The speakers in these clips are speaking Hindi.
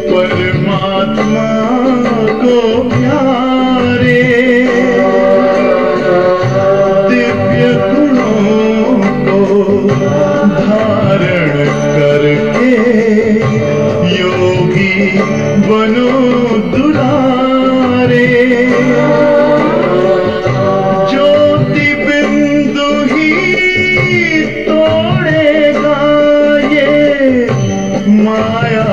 परमात्मा को प्यारे, दिव्य गुणों को धारण करके योगी बनो दुलारे। ज्योति बिंदु ही तोड़ेगा ये माया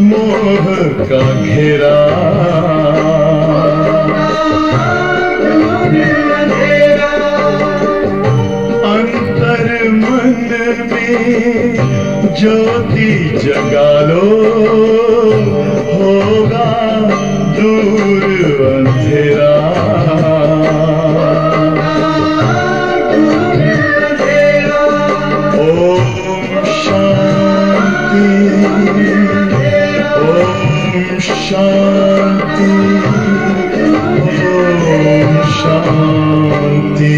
मोह का घेरा। अंतर मन में ज्योति जगा लो, होगा दूर अंधेरा। ओम शांति, ओम शांति, ओम शांति।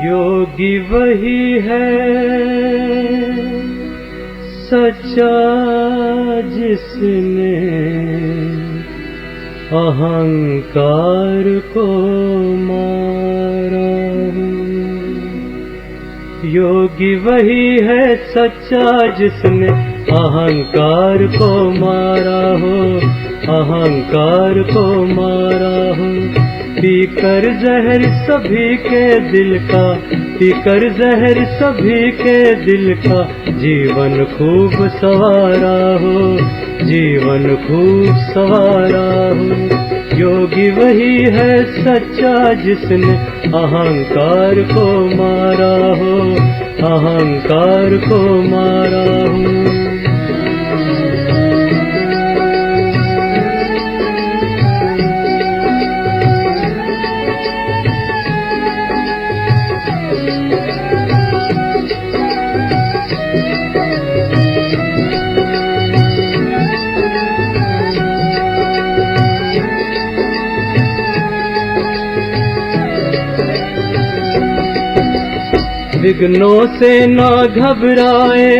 योगी वही है सच्चा जिसने अहंकार को मारा। योगी वही है सच्चा जिसने अहंकार को मारा हो, अहंकार को मारा हो। पीकर जहर सभी के दिल का, पीकर जहर सभी के दिल का, जीवन खूब सवारा हो, जीवन खूब सवारा हो। योगी वही है सच्चा जिसने अहंकार को मारा हो, अहंकार को मारा हो। विघ्नों से ना घबराए,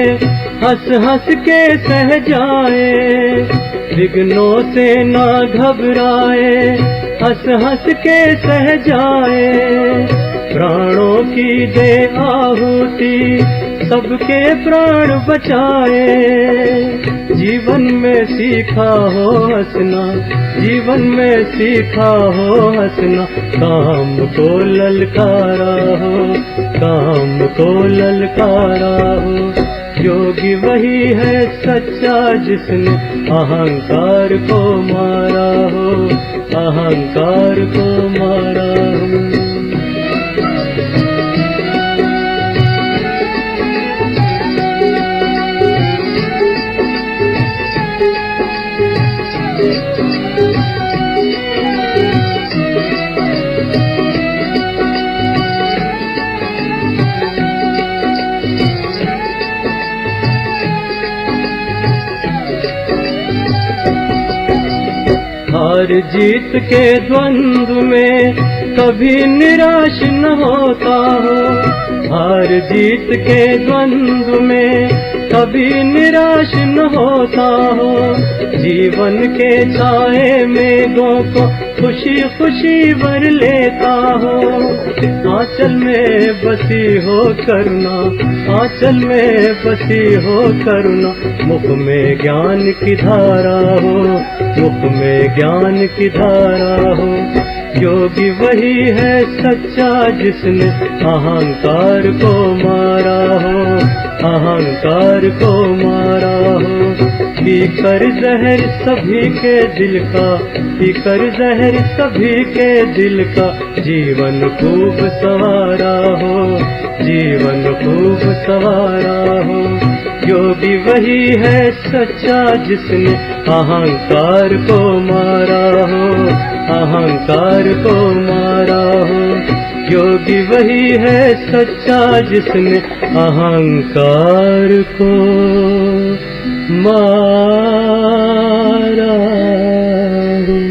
हंस हंस के सह जाए। विघ्नों से ना घबराए, हंस हंस के सह जाए। प्राणों की दे आहुति, सबके प्राण बचाए। जीवन में सीखा हो हंसना, जीवन में सीखा हो हंसना। काम को ललकारा हो, काम को ललकारा हो। योगी वही है सच्चा जिसने अहंकार को मारा हो, अहंकार को मारा हो। हार जीत के द्वंद्व में कभी निराश न होता हो, हार जीत के द्वंद्व में कभी निराश न होता हो। जीवन के छाए मेघों को खुशी खुशी भर लेता हो। आंचल में बसी हो करुणा, आंचल में बसी हो करुणा। मुख में ज्ञान की धारा हो, मुख में ज्ञान की धारा हो। योगी वही है सच्चा जिसने अहंकार को मारा हो, अहंकार को मारा हो। पीकर जहर सभी के दिल का, पीकर जहर सभी के दिल का। जीवन खूब सवारा हो, जीवन खूब सवारा हो। योगी वही है सच्चा जिसने अहंकार को मारा हो, अहंकार को मारा हो। योगी वही है सच्चा जिसने अहंकार को मारा हो।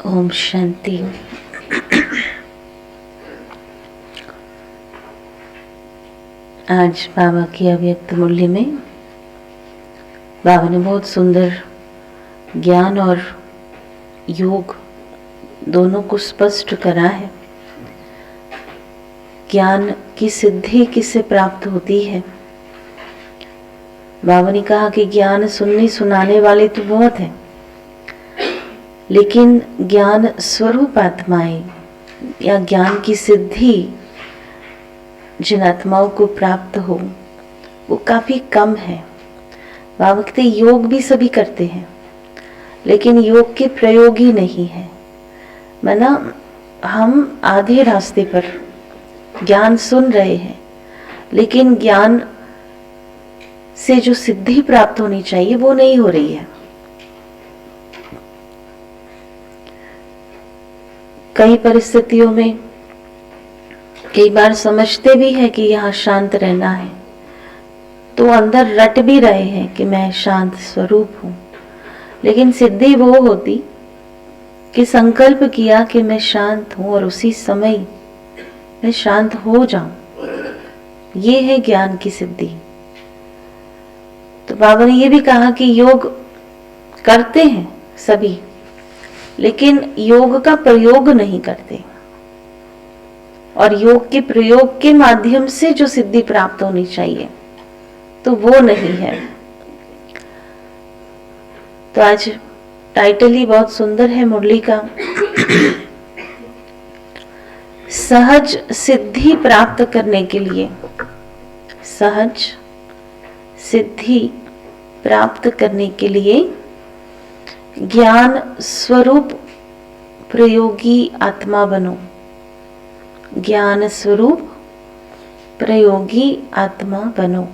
ओम शांति। आज बाबा की अव्यक्त मूल्य में बाबा ने बहुत सुंदर ज्ञान और योग दोनों को स्पष्ट करा है। ज्ञान की सिद्धि किससे प्राप्त होती है? बाबा ने कहा कि ज्ञान सुनने सुनाने वाले तो बहुत हैं, लेकिन ज्ञान स्वरूप आत्माएं या ज्ञान की सिद्धि जिन आत्माओं को प्राप्त हो वो काफी कम है। बाबा कहते योग भी सभी करते हैं, लेकिन योग के प्रयोग ही नहीं है। माना हम आधे रास्ते पर ज्ञान सुन रहे हैं, लेकिन ज्ञान से जो सिद्धि प्राप्त होनी चाहिए वो नहीं हो रही है। कई परिस्थितियों में कई बार समझते भी है कि यहाँ शांत रहना है, तो अंदर रट भी रहे हैं कि मैं शांत स्वरूप हूं, लेकिन सिद्धि वो होती कि संकल्प किया कि मैं शांत हूं और उसी समय मैं शांत हो जाऊं। ये है ज्ञान की सिद्धि। तो बाबा ने ये भी कहा कि योग करते हैं सभी, लेकिन योग का प्रयोग नहीं करते, और योग के प्रयोग के माध्यम से जो सिद्धि प्राप्त होनी चाहिए तो वो नहीं है। तो आज टाइटल ही बहुत सुंदर है मुरली का, सहज सिद्धि प्राप्त करने के लिए, सहज सिद्धि प्राप्त करने के लिए ज्ञान स्वरूप प्रयोगी आत्मा बनो। ज्ञान स्वरूप प्रयोगी आत्मा बनो।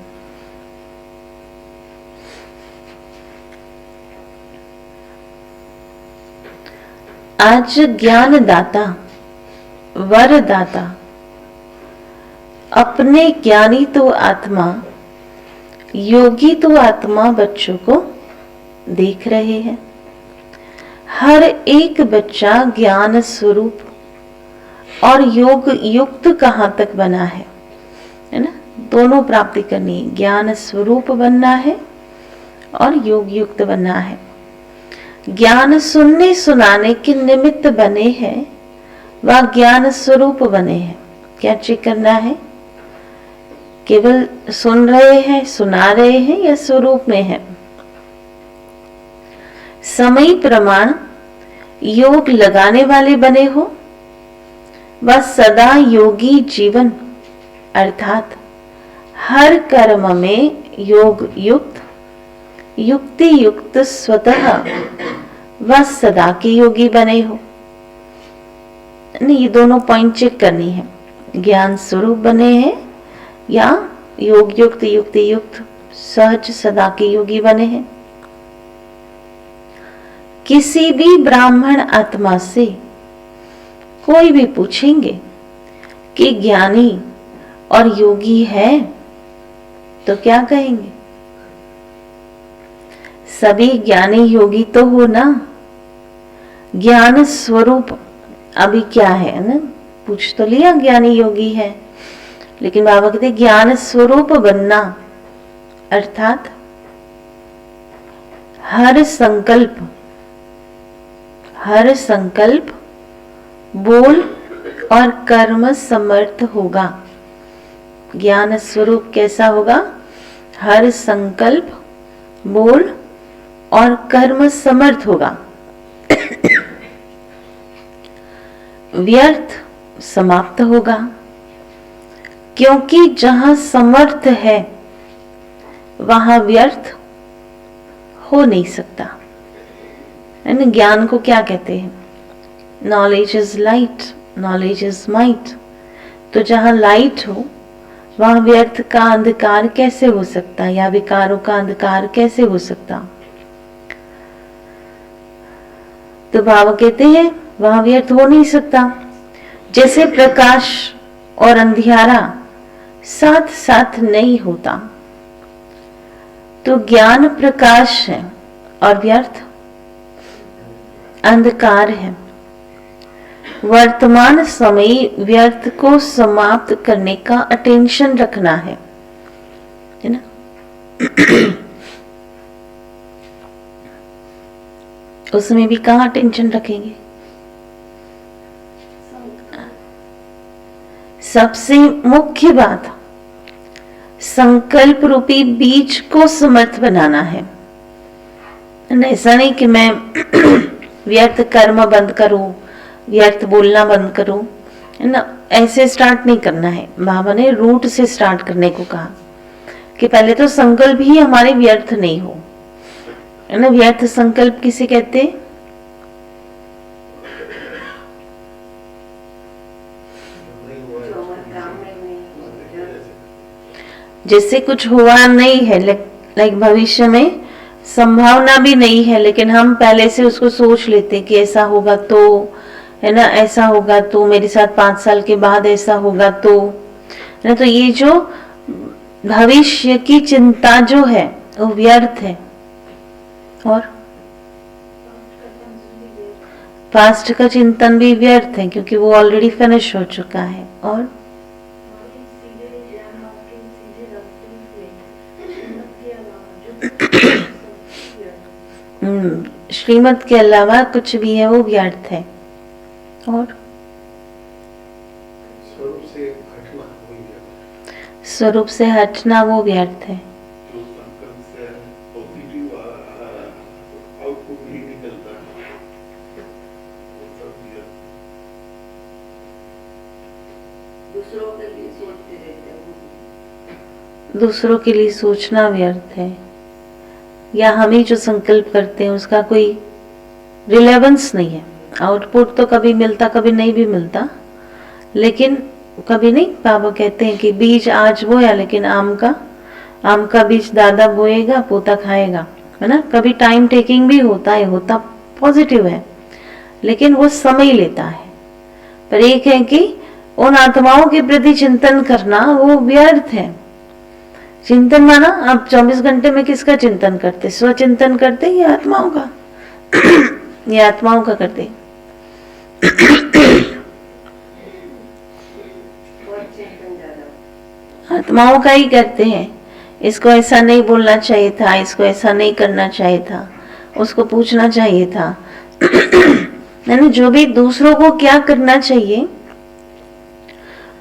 आज ज्ञान दाता, वर दाता अपने ज्ञानी तो आत्मा, योगी तो आत्मा बच्चों को देख रहे हैं। हर एक बच्चा ज्ञान स्वरूप और योग युक्त कहां तक बना है ना? दोनों प्राप्ति करनी है, ज्ञान स्वरूप बनना है और योग युक्त बनना है। ज्ञान सुनने सुनाने के निमित्त बने हैं व ज्ञान स्वरूप बने हैं। क्या चेक करना है? केवल सुन रहे हैं, सुना रहे हैं या स्वरूप में है? समय प्रमाण योग लगाने वाले बने हो व सदा योगी जीवन, अर्थात हर कर्म में योग युक्त, युक्ति युक्त स्वतः व सदा के योगी बने हो। नहीं, ये दोनों पॉइंट चेक करनी है। ज्ञान स्वरूप बने हैं या योग युक्त, युक्ति युक्त, सहज सदा के योगी बने हैं। किसी भी ब्राह्मण आत्मा से कोई भी पूछेंगे कि ज्ञानी और योगी है, तो क्या कहेंगे? सभी ज्ञानी योगी तो हो ना। ज्ञान स्वरूप अभी क्या है ना? पूछ तो लिया ज्ञानी योगी है, लेकिन बाबा कहते ज्ञान स्वरूप बनना अर्थात हर संकल्प बोल और कर्म समर्थ होगा। ज्ञान स्वरूप कैसा होगा? हर संकल्प बोल और कर्म समर्थ होगा। व्यर्थ समाप्त होगा, क्योंकि जहां समर्थ है वहां व्यर्थ हो नहीं सकता है ना? ज्ञान को क्या कहते हैं? Knowledge is light, knowledge is might. तो जहां लाइट हो वहां व्यर्थ का अंधकार कैसे हो सकता, या विकारों का अंधकार कैसे हो सकता? तो बाबा कहते हैं वहां व्यर्थ हो नहीं सकता। जैसे प्रकाश और अंधियारा साथ साथ नहीं होता, तो ज्ञान प्रकाश है और व्यर्थ अंधकार है। वर्तमान समय व्यर्थ को समाप्त करने का अटेंशन रखना है ना? उसमें भी कहाँ अटेंशन रखेंगे? सबसे मुख्य बात, संकल्प रूपी बीज को समर्थ बनाना है। ऐसा नहीं कि मैं व्यर्थ कर्म बंद करूं, व्यर्थ बोलना बंद करूं, है ना, ऐसे स्टार्ट नहीं करना है। बाबा ने रूट से स्टार्ट करने को कहा कि पहले तो संकल्प ही हमारे व्यर्थ नहीं हो, है ना। व्यर्थ संकल्प किसे कहते हैं? जैसे कुछ हुआ नहीं है, लाइक भविष्य में संभावना भी नहीं है, लेकिन हम पहले से उसको सोच लेते कि ऐसा होगा तो, है ना, ऐसा होगा तो, मेरे साथ 5 साल के बाद ऐसा होगा तो, है ना। तो ये जो भविष्य की चिंता जो है वो व्यर्थ है। और पास्ट का चिंतन भी व्यर्थ है, क्योंकि वो ऑलरेडी फिनिश हो चुका है। और श्रीमत के अलावा कुछ भी है वो व्यर्थ है। और स्वरूप से हटना वो व्यर्थ है। दूसरों के लिए सोचना व्यर्थ है, या हम ही जो संकल्प करते हैं उसका कोई रिलेवेंस नहीं है। आउटपुट तो कभी मिलता कभी नहीं भी मिलता, लेकिन कभी नहीं। बाबा कहते हैं कि बीज आज बोया, लेकिन आम का बीज दादा बोएगा पोता खाएगा, है ना। कभी टाइम टेकिंग भी होता है, होता पॉजिटिव है, लेकिन वो समय लेता है। पर एक है कि उन आत्माओं के प्रति चिंतन करना वो व्यर्थ है। चिंतन माना आप 24 घंटे में किसका चिंतन करते? स्वचिंतन करते या आत्माओं का? ये आत्माओं का करते। आत्माओं का ही करते हैं। इसको ऐसा नहीं बोलना चाहिए था, इसको ऐसा नहीं करना चाहिए था, उसको पूछना चाहिए था। यानी जो भी दूसरों को क्या करना चाहिए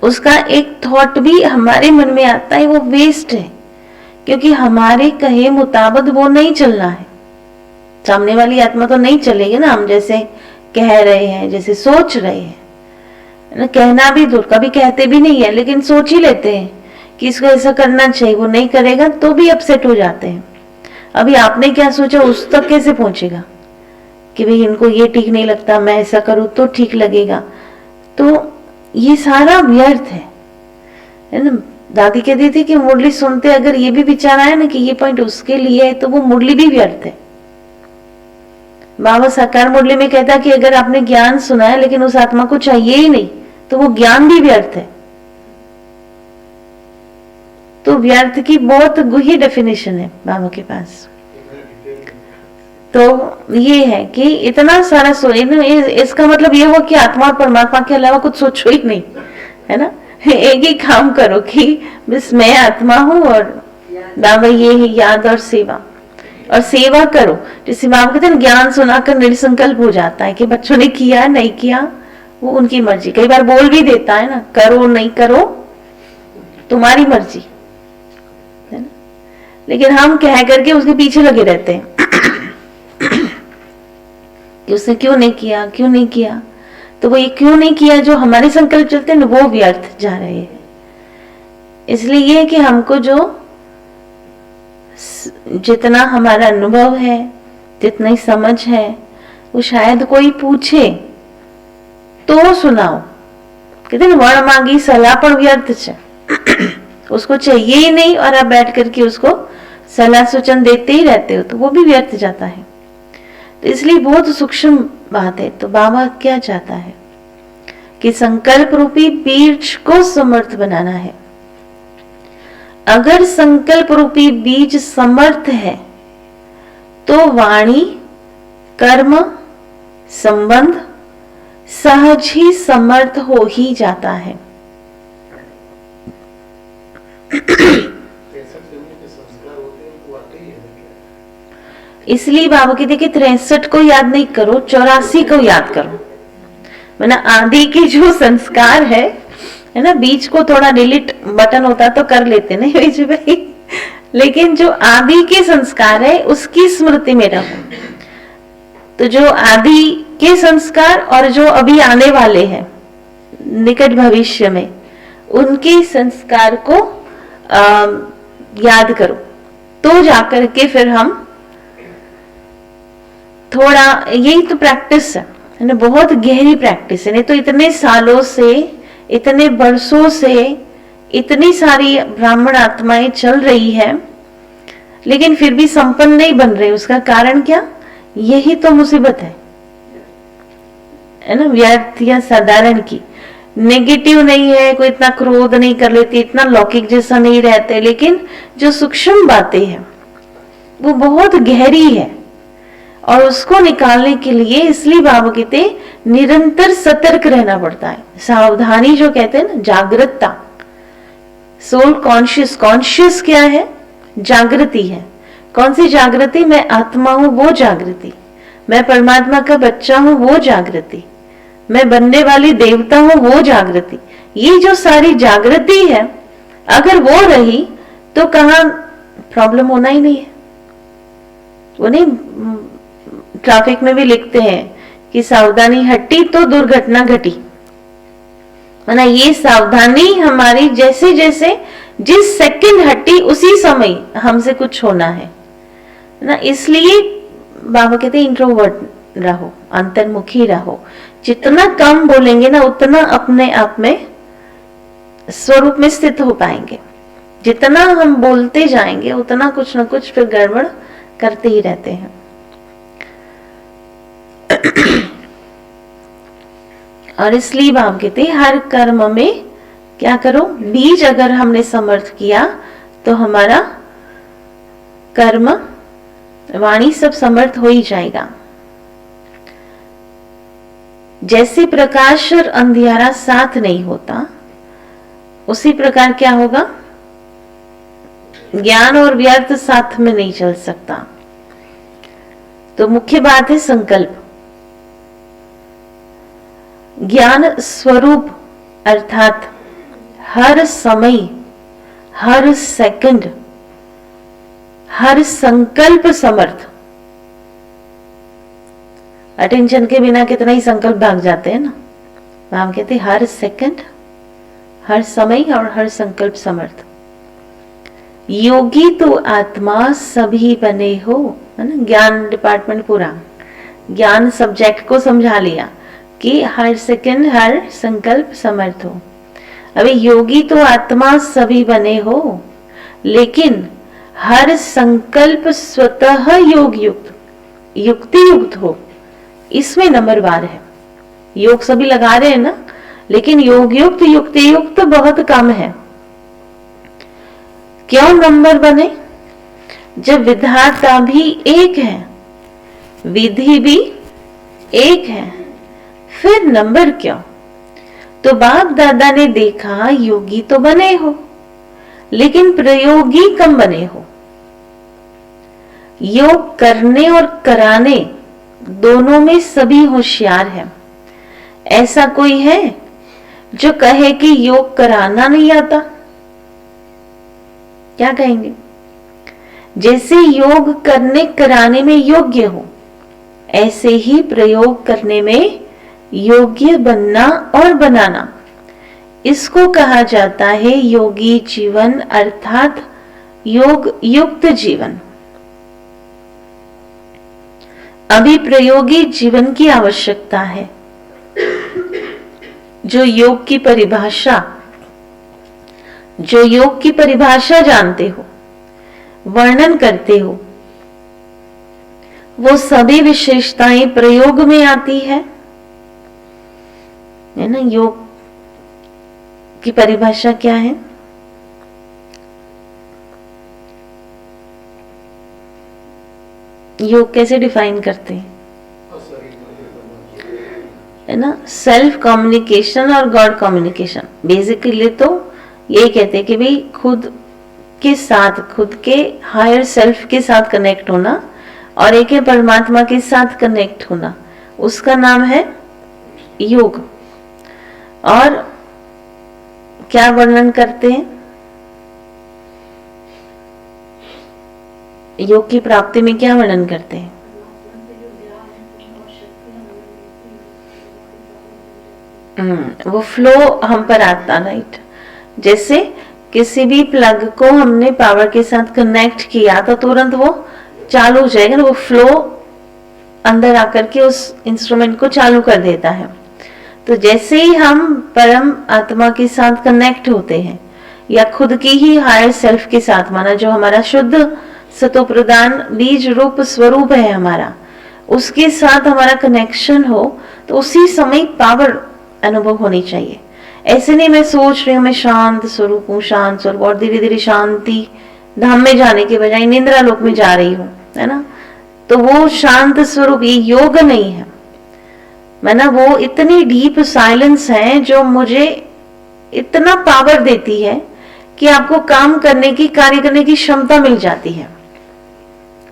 उसका एक थॉट भी हमारे मन में आता है, वो वेस्ट है, क्योंकि हमारे कहे मुताबिक वो नहीं चलना है। सामने वाली आत्मा तो नहीं चलेगी ना, हम जैसे कह रहे हैं, जैसे सोच रहे हैं ना। कहना भी दूर, कभी कहते भी नहीं है, लेकिन सोच ही लेते हैं कि इसको ऐसा करना चाहिए, वो नहीं करेगा तो भी अपसेट हो जाते हैं। अभी आपने क्या सोचा उस तक कैसे पहुंचेगा कि भाई इनको ये ठीक नहीं लगता, मैं ऐसा करूं तो ठीक लगेगा। तो ये सारा व्यर्थ है ना। दादी कहती थी कि मुरली सुनते अगर ये भी विचार आया ना कि ये पॉइंट उसके लिए है, तो वो मुरली भी व्यर्थ है। बाबा साकार मुरली में कहता कि अगर आपने ज्ञान सुना है लेकिन उस आत्मा को चाहिए ही नहीं, तो वो ज्ञान भी व्यर्थ है। तो व्यर्थ की बहुत गुही डेफिनेशन है बाबा के पास। तो ये है कि इतना सारा इसका मतलब ये हुआ कि आत्मा और परमात्मा के अलावा कुछ सोचो ही नहीं, है ना। एक ही काम करो कि बस मैं आत्मा हूं और बाबा ये है याद और सेवा, और सेवा करो। जैसे बाबा कहते हैं ज्ञान सुनाकर निर्संकल्प हो जाता है कि बच्चों ने किया नहीं किया वो उनकी मर्जी। कई बार बोल भी देता है ना, करो नहीं करो तुम्हारी मर्जी, है ना। लेकिन हम कह करके उसके पीछे लगे रहते हैं कि उसने क्यों नहीं किया, क्यों नहीं किया। तो वो ये क्यों नहीं किया जो हमारे संकल्प चलते हैं ना, वो व्यर्थ जा रहे हैं। इसलिए ये है कि हमको जो जितना हमारा अनुभव है, जितना ही समझ है, वो शायद कोई पूछे तो सुनाओ। कहते हैं वर्ण मांगी सलाह पर व्यर्थ है। उसको चाहिए ही नहीं और आप बैठ करके उसको सलाह सूचन देते ही रहते हो, तो वो भी व्यर्थ जाता है। तो इसलिए बहुत सूक्ष्म बात है। तो बाबा क्या चाहता है कि संकल्प रूपी बीज को समर्थ बनाना है। अगर संकल्प रूपी बीज समर्थ है तो वाणी, कर्म, संबंध सहज ही समर्थ हो ही जाता है। इसलिए बाबा कहते कि 63 को याद नहीं करो, 84 को याद करो। मैंने आदि के जो संस्कार है है ना, बीच को थोड़ा डिलीट बटन होता तो कर लेते ना बीच में, लेकिन जो आदि के संस्कार है उसकी स्मृति में रहो। तो जो आदि के संस्कार और जो अभी आने वाले हैं निकट भविष्य में, उनके संस्कार को याद करो, तो जाकर के फिर हम थोड़ा, यही तो प्रैक्टिस है ना, बहुत गहरी प्रैक्टिस है। नहीं तो इतने सालों से, इतने वर्षों से इतनी सारी ब्राह्मण आत्माएं चल रही है, लेकिन फिर भी संपन्न नहीं बन रहे। उसका कारण क्या? यही तो मुसीबत है ना, व्यर्थ या साधारण की। नेगेटिव नहीं है, कोई इतना क्रोध नहीं कर लेते, इतना लौकिक जैसा नहीं रहते, लेकिन जो सूक्ष्म बातें हैं वो बहुत गहरी है, और उसको निकालने के लिए इसलिए बाबा कहते निरंतर सतर्क रहना पड़ता है। सावधानी जो कहते हैं ना, जागृतता, सोल कॉन्शियस। कॉन्शियस क्या है? जागृति है। कौन सी जागृति? मैं आत्मा हूं वो जागृति, मैं परमात्मा का बच्चा हूं वो जागृति, मैं बनने वाली देवता हूं वो जागृति। ये जो सारी जागृति है, अगर वो रही तो कहां प्रॉब्लम होना ही नहीं है। वो नहीं, ट्रैफिक में भी लिखते हैं कि सावधानी हटी तो दुर्घटना घटी। माना ये सावधानी हमारी जैसे जैसे जिस सेकंड हटी उसी समय हमसे कुछ होना है ना। इसलिए बाबा कहते हैं इंट्रोवर्ट रहो, अंतर्मुखी रहो। जितना कम बोलेंगे ना उतना अपने आप में स्वरूप में स्थित हो पाएंगे। जितना हम बोलते जाएंगे उतना कुछ ना कुछ फिर गड़बड़ करते ही रहते हैं। और इसलिए बाबा कहते हैं हर कर्म में क्या करो, बीज अगर हमने समर्थ किया तो हमारा कर्म वाणी सब समर्थ हो ही जाएगा। जैसे प्रकाश और अंधियारा साथ नहीं होता, उसी प्रकार क्या होगा, ज्ञान और व्यर्थ साथ में नहीं चल सकता। तो मुख्य बात है संकल्प। ज्ञान स्वरूप अर्थात हर समय, हर सेकंड, हर संकल्प समर्थ। अटेंशन के बिना कितना ही संकल्प भाग जाते हैं ना। हम कहते हैं हर सेकंड, हर समय और हर संकल्प समर्थ। योगी तो आत्मा सभी बने हो, है ना। ज्ञान डिपार्टमेंट पूरा ज्ञान सब्जेक्ट को समझा लिया कि हर सेकंड, हर संकल्प समर्थ हो। अभी योगी तो आत्मा सभी बने हो, लेकिन हर संकल्प स्वतः योग युक्त, युक्ति युक्त हो, इसमें नंबरवार है। योग सभी लगा रहे हैं ना, लेकिन योग युक्त, युक्ति युक्त बहुत कम है। क्यों नंबर बने? जब विधाता भी एक है, विधि भी एक है, फिर नंबर क्यों? तो बाप दादा ने देखा योगी तो बने हो, लेकिन प्रयोगी कम बने हो। योग करने और कराने दोनों में सभी होशियार है। ऐसा कोई है जो कहे कि योग कराना नहीं आता? क्या कहेंगे? जैसे योग करने कराने में योग्य हो, ऐसे ही प्रयोग करने में योग्य बनना और बनाना, इसको कहा जाता है योगी जीवन अर्थात योग युक्त जीवन। अभी प्रयोगी जीवन की आवश्यकता है। जो योग की परिभाषा जानते हो, वर्णन करते हो, वो सभी विशेषताएं प्रयोग में आती है ना। योग की परिभाषा क्या है? योग कैसे डिफाइन करते हैं, है ना? सेल्फ कम्युनिकेशन और गॉड कम्युनिकेशन। बेसिकली तो ये कहते हैं कि भाई खुद के साथ, खुद के हायर सेल्फ के साथ कनेक्ट होना और एक है परमात्मा के साथ कनेक्ट होना, उसका नाम है योग। और क्या वर्णन करते हैं? योग की प्राप्ति में क्या वर्णन करते हैं? वो फ्लो हम पर आता, राइट। जैसे किसी भी प्लग को हमने पावर के साथ कनेक्ट किया तो तुरंत वो चालू हो जाएगा ना, वो फ्लो अंदर आकर के उस इंस्ट्रूमेंट को चालू कर देता है। तो जैसे ही हम परम आत्मा के साथ कनेक्ट होते हैं या खुद की ही हायर सेल्फ के साथ, माना जो हमारा शुद्ध सतो प्रदान बीज रूप स्वरूप है हमारा, उसके साथ हमारा कनेक्शन हो, तो उसी समय पावर अनुभव होनी चाहिए। ऐसे नहीं मैं सोच रही हूँ मैं शांत स्वरूप हूँ, शांत स्वरूप, और धीरे धीरे शांति धाम में जाने के बजाय निंद्रा लोक में जा रही हूँ, है ना। तो वो शांत स्वरूप ये योग नहीं है, है ना। वो इतनी डीप साइलेंस है जो मुझे इतना पावर देती है कि आपको काम करने की, कार्य करने की क्षमता मिल जाती है।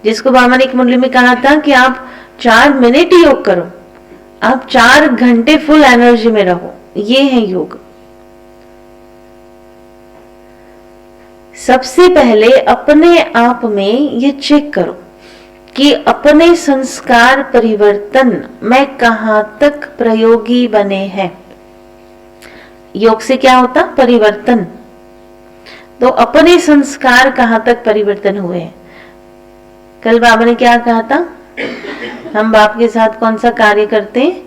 जिसको बाबा ने एक मुरली में कहा था कि आप 4 मिनट योग करो, आप 4 घंटे फुल एनर्जी में रहो, ये है योग। सबसे पहले अपने आप में ये चेक करो कि अपने संस्कार परिवर्तन में कहां तक प्रयोगी बने हैं। योग से क्या होता? परिवर्तन। तो अपने संस्कार कहां तक परिवर्तन हुए हैं। कल बाबा ने क्या कहा था? हम बाप के साथ कौन सा कार्य करते हैं?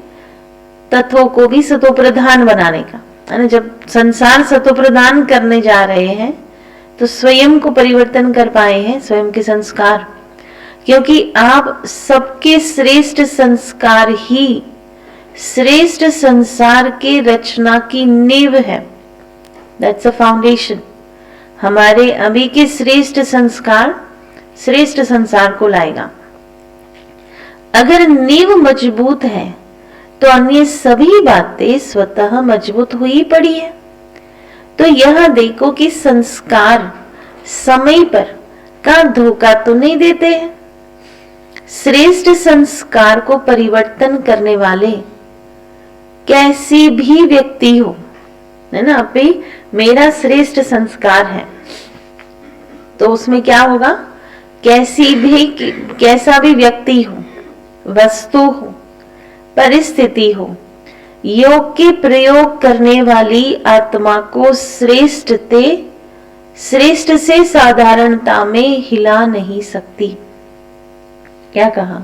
तत्वों को भी सतो प्रधान बनाने का, है ना। जब संसार सतो प्रधान करने जा रहे हैं तो स्वयं को परिवर्तन कर पाए हैं, स्वयं के संस्कार, क्योंकि आप सबके श्रेष्ठ संस्कार ही श्रेष्ठ संसार के रचना की नींव है। That's a foundation. हमारे अभी के श्रेष्ठ संस्कार श्रेष्ठ संसार को लाएगा। अगर नींव मजबूत है तो अन्य सभी बातें स्वतः मजबूत हुई पड़ी है। तो यह देखो कि संस्कार समय पर का धोखा तो नहीं देते हैं। श्रेष्ठ संस्कार को परिवर्तन करने वाले कैसी भी व्यक्ति हो, है ना। अभी मेरा श्रेष्ठ संस्कार है तो उसमें क्या होगा? कैसा भी व्यक्ति हो, वस्तु हो, परिस्थिति हो, योग के प्रयोग करने वाली आत्मा को श्रेष्ठ से साधारणता में हिला नहीं सकती। क्या कहा?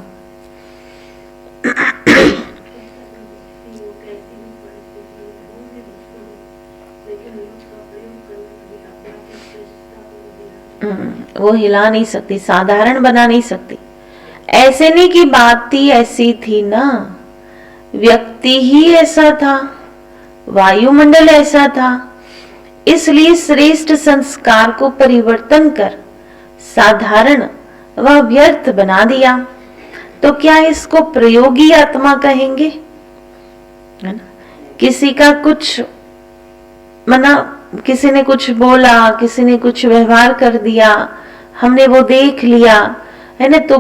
वो हिला नहीं सकती, साधारण बना नहीं सकती। ऐसे नहीं कि बात ही ऐसी थी ना, व्यक्ति ही ऐसा था, वायुमंडल ऐसा था, इसलिए श्रेष्ठ संस्कार को परिवर्तन कर साधारण व व्यर्थ बना दिया। तो क्या इसको प्रयोगी आत्मा कहेंगे? है ना। किसी का कुछ मना, किसी ने कुछ बोला, किसी ने कुछ व्यवहार कर दिया, हमने वो देख लिया, है ना। तो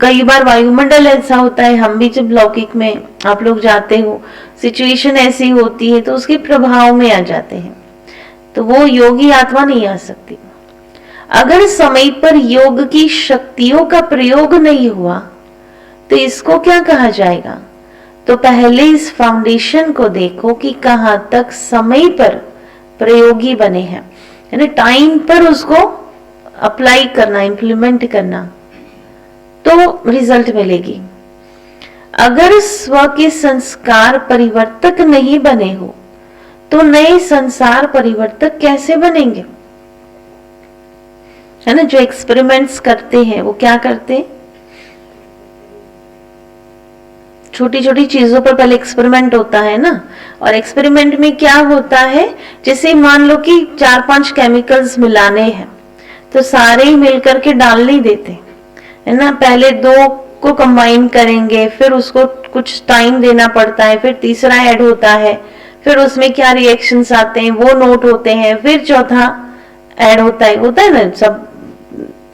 कई बार वायुमंडल ऐसा होता है, हम भी जब लौकिक में आप लोग जाते हो, सिचुएशन ऐसी होती है तो उसके प्रभाव में आ जाते हैं, तो वो योगी आत्मा नहीं आ सकती। अगर समय पर योग की शक्तियों का प्रयोग नहीं हुआ तो इसको क्या कहा जाएगा? तो पहले इस फाउंडेशन को देखो कि कहां तक समय पर प्रयोगी बने हैं, यानी टाइम पर उसको अप्लाई करना, इंप्लीमेंट करना, तो रिजल्ट मिलेगी। अगर स्व के संस्कार परिवर्तक नहीं बने हो तो नए संसार परिवर्तक कैसे बनेंगे? है ना। जो एक्सपेरिमेंट्स करते हैं वो क्या करते हैं? छोटी छोटी चीजों पर पहले एक्सपेरिमेंट होता है ना। और एक्सपेरिमेंट में क्या होता है, जैसे मान लो कि 4-5 केमिकल्स मिलाने हैं तो सारे ही मिलकर के डाल नहीं देते, है ना। पहले 2 को कंबाइन करेंगे, फिर उसको कुछ टाइम देना पड़ता है, फिर तीसरा ऐड होता है, फिर उसमें क्या रिएक्शंस आते हैं वो नोट होते हैं, फिर चौथा ऐड होता है ना। सब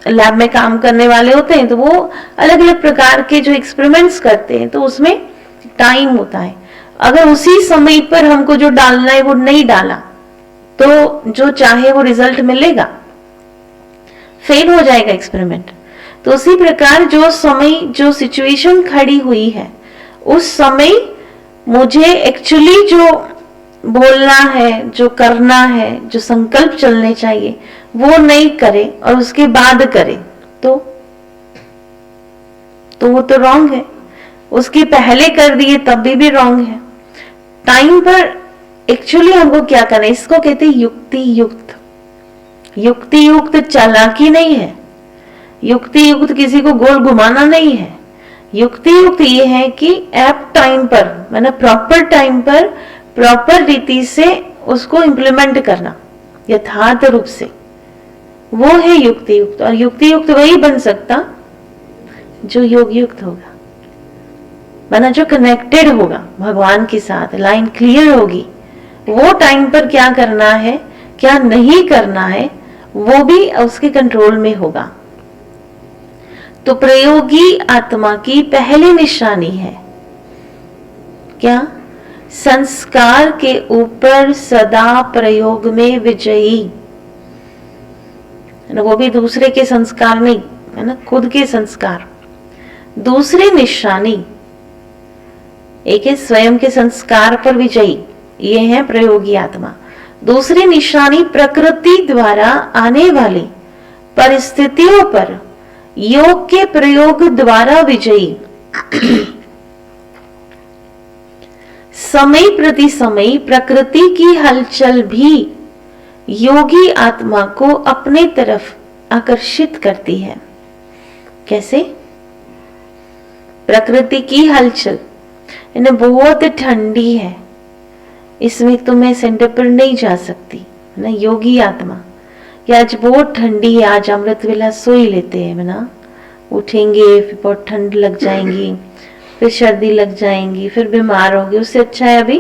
लैब में काम करने वाले होते हैं तो वो अलग अलग प्रकार के जो एक्सपेरिमेंट्स करते हैं तो उसमें टाइम होता है। अगर उसी समय पर हमको जो डालना है वो नहीं डाला तो जो चाहे वो रिजल्ट मिलेगा, फेल हो जाएगा एक्सपेरिमेंट। तो उसी प्रकार जो समय, जो सिचुएशन खड़ी हुई है, उस समय मुझे एक्चुअली जो बोलना है, जो करना है, जो संकल्प चलने चाहिए, वो नहीं करे और उसके बाद करे तो वो तो रॉन्ग है। उसके पहले कर दिए तब भी रॉन्ग है। टाइम पर एक्चुअली हमको क्या करना है, इसको कहते हैं युक्ति युक्त। युक्ति युक्त चालाकी नहीं है, युक्ति युक्त किसी को गोल घुमाना नहीं है। युक्ति युक्त ये है कि एप्ट टाइम पर, मैंने प्रॉपर टाइम पर प्रॉपर रीति से उसको इम्प्लीमेंट करना यथार्थ रूप से, वो है युक्ति युक्त। और युक्ति युक्त वही बन सकता जो योग युक्त होगा, माना जो कनेक्टेड होगा भगवान के साथ, लाइन क्लियर होगी, वो टाइम पर क्या करना है क्या नहीं करना है वो भी उसके कंट्रोल में होगा। तो प्रयोगी आत्मा की पहली निशानी है क्या, संस्कार के ऊपर सदा प्रयोग में विजयी, वो भी दूसरे के संस्कार नहीं, है ना, खुद के संस्कार। दूसरी निशानी एक है स्वयं के संस्कार पर विजयी, ये है प्रयोगी आत्मा। दूसरी निशानी प्रकृति द्वारा आने वाली परिस्थितियों पर योग के प्रयोग द्वारा विजयी। समय प्रति समय प्रकृति की हलचल भी योगी आत्मा को अपने तरफ आकर्षित करती है। कैसे? प्रकृति की हलचल, इन्हें बहुत ठंडी है, इसमें तो मैं सेंटर पर नहीं जा सकती, है ना। योगी आत्मा कि आज बहुत ठंडी है, आज अमृत वेला सो ही लेते हैं, है ना। उठेंगे फिर बहुत ठंड लग जाएंगी, फिर सर्दी लग जाएंगी, फिर बीमार होगी, उससे अच्छा है अभी,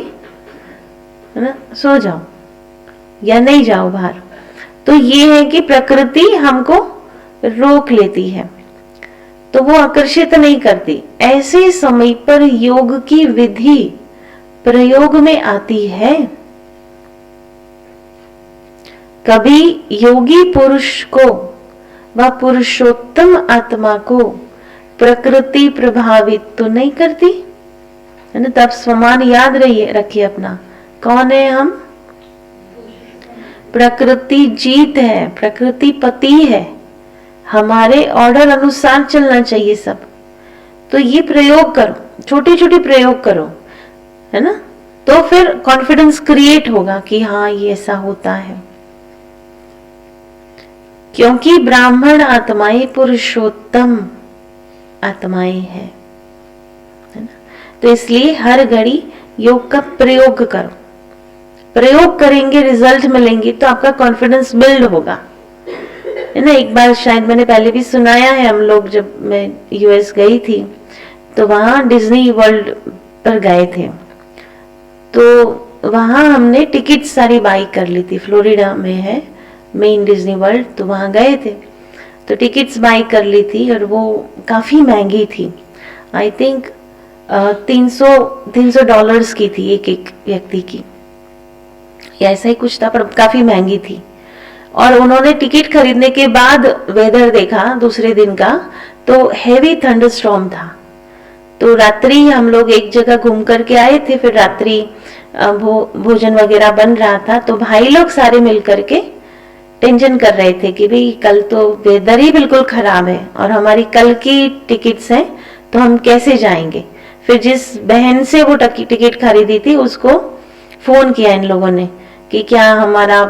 है ना, सो जाओ या नहीं जाओ बाहर। तो ये है कि प्रकृति हमको रोक लेती है, तो वो आकर्षित नहीं करती। ऐसे समय पर योग की विधि प्रयोग में आती है। कभी योगी पुरुष को व पुरुषोत्तम आत्मा को प्रकृति प्रभावित तो नहीं करती, है ना। तब स्वमान याद रखिए अपना, कौन है हम? प्रकृति जीत है, प्रकृति पति है, हमारे ऑर्डर अनुसार चलना चाहिए सब। तो ये प्रयोग करो, छोटे छोटे प्रयोग करो, है ना, तो फिर कॉन्फिडेंस क्रिएट होगा कि हाँ ये ऐसा होता है। क्योंकि ब्राह्मण आत्माएं पुरुषोत्तम आत्माएं हैं, है ना। तो इसलिए हर घड़ी योग का प्रयोग करो, प्रयोग करेंगे रिजल्ट मिलेंगे तो आपका कॉन्फिडेंस बिल्ड होगा, है ना। एक बार शायद मैंने पहले भी सुनाया है, हम लोग जब मैं यूएस गई थी तो वहां डिज्नी वर्ल्ड पर गए थे, तो वहां हमने टिकट सारी बाई कर ली थी। फ्लोरिडा में है मेन डिज्नी वर्ल्ड, तो वहां गए थे तो टिकट्स बाई कर ली थी और वो काफी महंगी थी। आई थिंक $300 की थी एक व्यक्ति की, या ऐसा ही कुछ था, पर काफी महंगी थी। और उन्होंने टिकट खरीदने के बाद वेदर देखा दूसरे दिन का, तो हेवी थंडरस्टॉर्म था। तो रात्रि हम लोग एक जगह घूम करके आए थे, फिर रात्रि भोजन वगैरह बन रहा था, तो भाई लोग सारे मिल करके टेंशन कर रहे थे कि भाई कल तो वेदर ही बिल्कुल खराब है और हमारी कल की टिकट्स हैं, तो हम कैसे जाएंगे। फिर जिस बहन से वो टिकट खरीदी थी उसको फोन किया इन लोगों ने कि क्या हमारा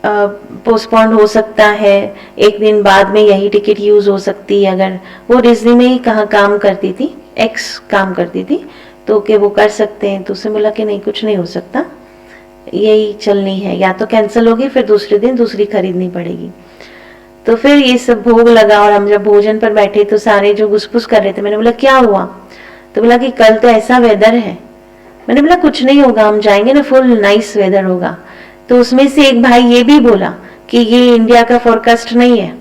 पोस्टपोन हो सकता है, एक दिन बाद में यही टिकट यूज हो सकती है। अगर वो डिज्नी में ही कहाँ काम करती थी, एक्स काम करती थी, तो कि वो कर सकते हैं। तो उससे बोला कि नहीं, कुछ नहीं हो सकता, यही चलनी है, या तो कैंसिल होगी फिर दूसरे दिन दूसरी खरीदनी पड़ेगी। तो फिर ये सब भोग लगा और हम जब भोजन पर बैठे तो सारे जो घुसपुस कर रहे थे, मैंने बोला क्या हुआ, तो बोला कि कल तो ऐसा वेदर है। मैंने बोला कुछ नहीं होगा, हम जाएंगे ना, फुल नाइस वेदर होगा। तो उसमें से एक भाई ये भी बोला कि ये इंडिया का फोरकास्ट नहीं है,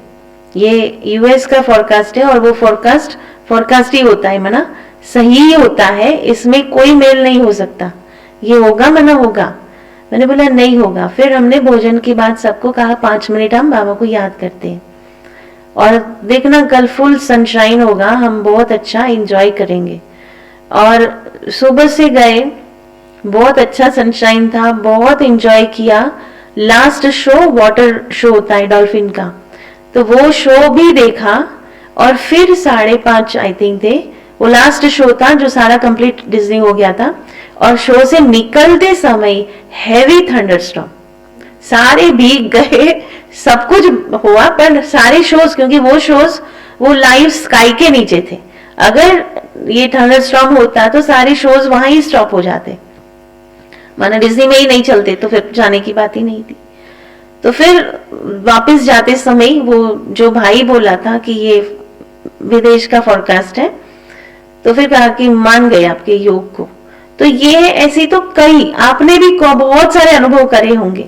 ये यूएस का फोरकास्ट है, और वो फोरकास्ट ही होता है, मना सही ही होता है, इसमें कोई मेल नहीं हो सकता, ये होगा मना होगा। मैंने बोला नहीं होगा। फिर हमने भोजन के बाद सबको कहा 5 मिनट हम बाबा को याद करते हैं, और देखना कल फुल सनशाइन होगा, हम बहुत अच्छा एंजॉय करेंगे। और सुबह से गए, बहुत अच्छा सनशाइन था, बहुत एंजॉय किया। लास्ट शो वाटर शो होता है डॉल्फिन का, तो वो शो भी देखा। और फिर 5:30 आई थिंक थे, वो लास्ट शो था जो सारा कंप्लीट डिज्नी हो गया था। और शो से निकलते समय हैवी थंडरस्टॉर्म, सारे भीग गए, सब कुछ हुआ। पर सारे शोज, क्योंकि वो शोज वो लाइव स्काई के नीचे थे, अगर ये थंडरस्टॉर्म होता तो सारे शोज वहां ही स्टॉप हो जाते, माना डिज्नी में ही नहीं चलते, तो फिर जाने की बात ही नहीं थी। तो फिर वापस जाते समय वो जो भाई बोला था कि ये विदेश का फॉरकास्ट है, तो फिर कहा कि मान गए आपके योग को। तो ये ऐसी तो कई आपने भी बहुत सारे अनुभव करे होंगे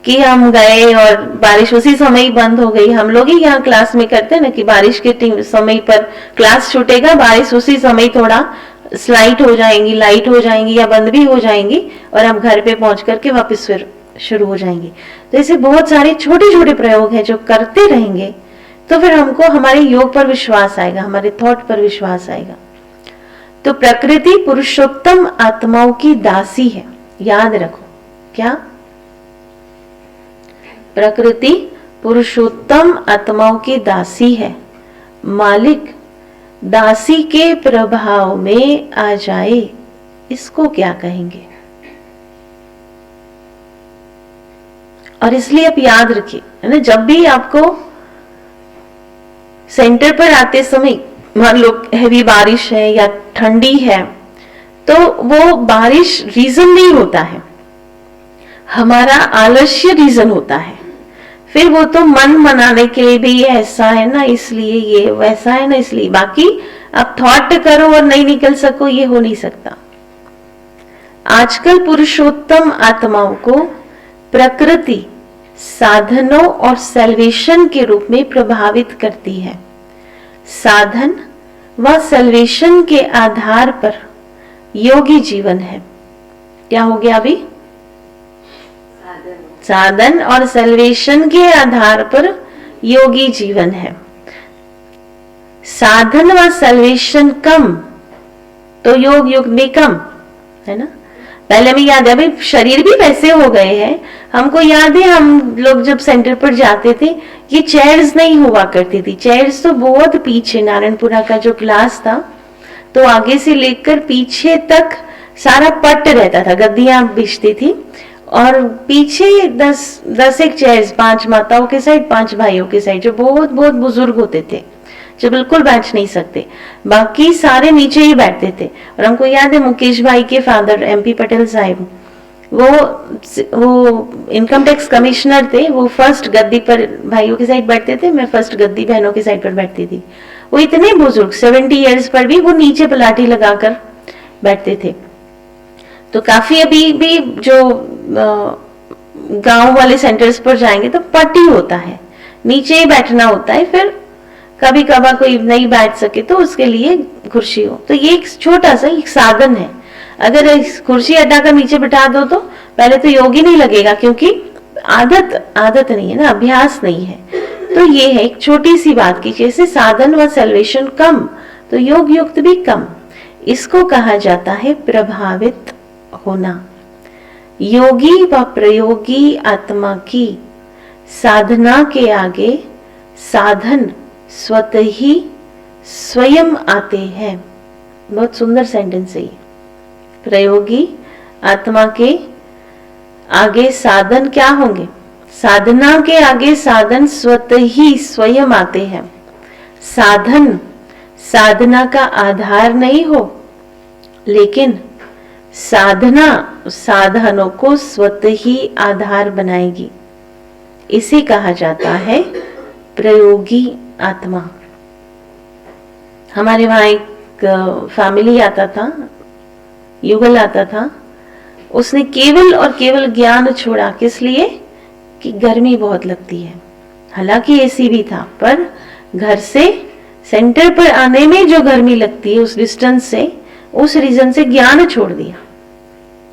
कि हम गए और बारिश उसी समय ही बंद हो गई। हम लोग ही यहाँ क्लास में करते हैं ना कि बारिश के समय पर क्लास छूटेगा, बारिश उसी समय थोड़ा स्लाइट हो जाएंगी, लाइट हो जाएंगी या बंद भी हो जाएंगी, और हम घर पे पहुंच करके वापस फिर शुरू हो जाएंगे। तो ऐसे बहुत सारे छोटे छोटे प्रयोग हैं जो करते रहेंगे, तो फिर हमको हमारे योग पर विश्वास आएगा, हमारे थॉट पर विश्वास आएगा। तो प्रकृति पुरुषोत्तम आत्माओं की दासी है, याद रखो। क्या? प्रकृति पुरुषोत्तम आत्माओं की दासी है। मालिक दासी के प्रभाव में आ जाए, इसको क्या कहेंगे? और इसलिए आप याद रखिए, है ना, जब भी आपको सेंटर पर आते समय मान लो हैवी बारिश है या ठंडी है, तो वो बारिश रीजन नहीं होता है, हमारा आलस्य रीजन होता है। फिर वो तो मन मनाने के लिए भी ऐसा है ना इसलिए, ये वैसा है ना इसलिए, बाकी आप थॉट करो और नहीं निकल सको, ये हो नहीं सकता। आजकल पुरुषोत्तम आत्माओं को प्रकृति साधनों और सेल्वेशन के रूप में प्रभावित करती है। साधन व सेल्वेशन के आधार पर योगी जीवन है। क्या हो गया अभी? साधन और सेल्वेशन के आधार पर योगी जीवन है। साधन व सेल्वेशन कम तो योग युग भी कम, है ना। पहले हमें याद है, भाई शरीर भी वैसे हो गए हैं। हमको याद है हम लोग जब सेंटर पर जाते थे, ये चेयर्स नहीं हुआ करती थी। चेयर्स तो बहुत पीछे, नारायणपुरा का जो क्लास था तो आगे से लेकर पीछे तक सारा पट्ट रहता था, गद्दियां बिछती थी, और पीछे 10 एक चेयर्स, 5 माताओं के साइड, 5 भाइयों के साइड, जो बहुत बहुत बुजुर्ग होते थे, जो बिल्कुल बैठ नहीं सकते, बाकी सारे नीचे ही बैठते थे। और हमको याद है मुकेश भाई के फादर MP पटेल साहब, वो इनकम टैक्स कमिश्नर थे, वो फर्स्ट गद्दी पर भाइयों के साइड बैठते थे, मैं फर्स्ट गद्दी बहनों के साइड पर बैठती थी। वो इतने बुजुर्ग 70 इयर्स पर भी वो नीचे पलाटी लगाकर बैठते थे। तो काफी अभी भी जो गांव वाले सेंटर्स पर जाएंगे तो पट्टी होता है, नीचे ही बैठना होता है। फिर कभी कभार कोई नहीं बैठ सके तो उसके लिए कुर्सी हो। तो ये एक छोटा सा एक साधन है। अगर कुर्सी हटाकर नीचे बिठा दो तो पहले तो योग ही नहीं लगेगा, क्योंकि आदत नहीं है ना, अभ्यास नहीं है। तो ये है एक छोटी सी बात की, जैसे साधन व सेल्वेशन कम तो योग युक्त भी कम। इसको कहा जाता है प्रभावित होना। योगी व प्रयोगी आत्मा की साधना के आगे साधन स्वतः ही स्वयं आते हैं। बहुत सुंदर सेंटेंस है ये। प्रयोगी आत्मा के आगे साधन क्या होंगे? साधना के आगे साधन स्वतः ही स्वयं आते हैं। साधन साधना का आधार नहीं हो, लेकिन साधना साधनों को स्वतः ही आधार बनाएगी। इसे कहा जाता है प्रयोगी आत्मा। हमारे वहां एक फैमिली आता था, युगल आता था, उसने केवल और केवल ज्ञान छोड़ा। किस लिए? कि गर्मी बहुत लगती है। हालांकि एसी भी था, पर घर से सेंटर पर आने में जो गर्मी लगती है उस डिस्टेंस से, उस रीजन से ज्ञान छोड़ दिया।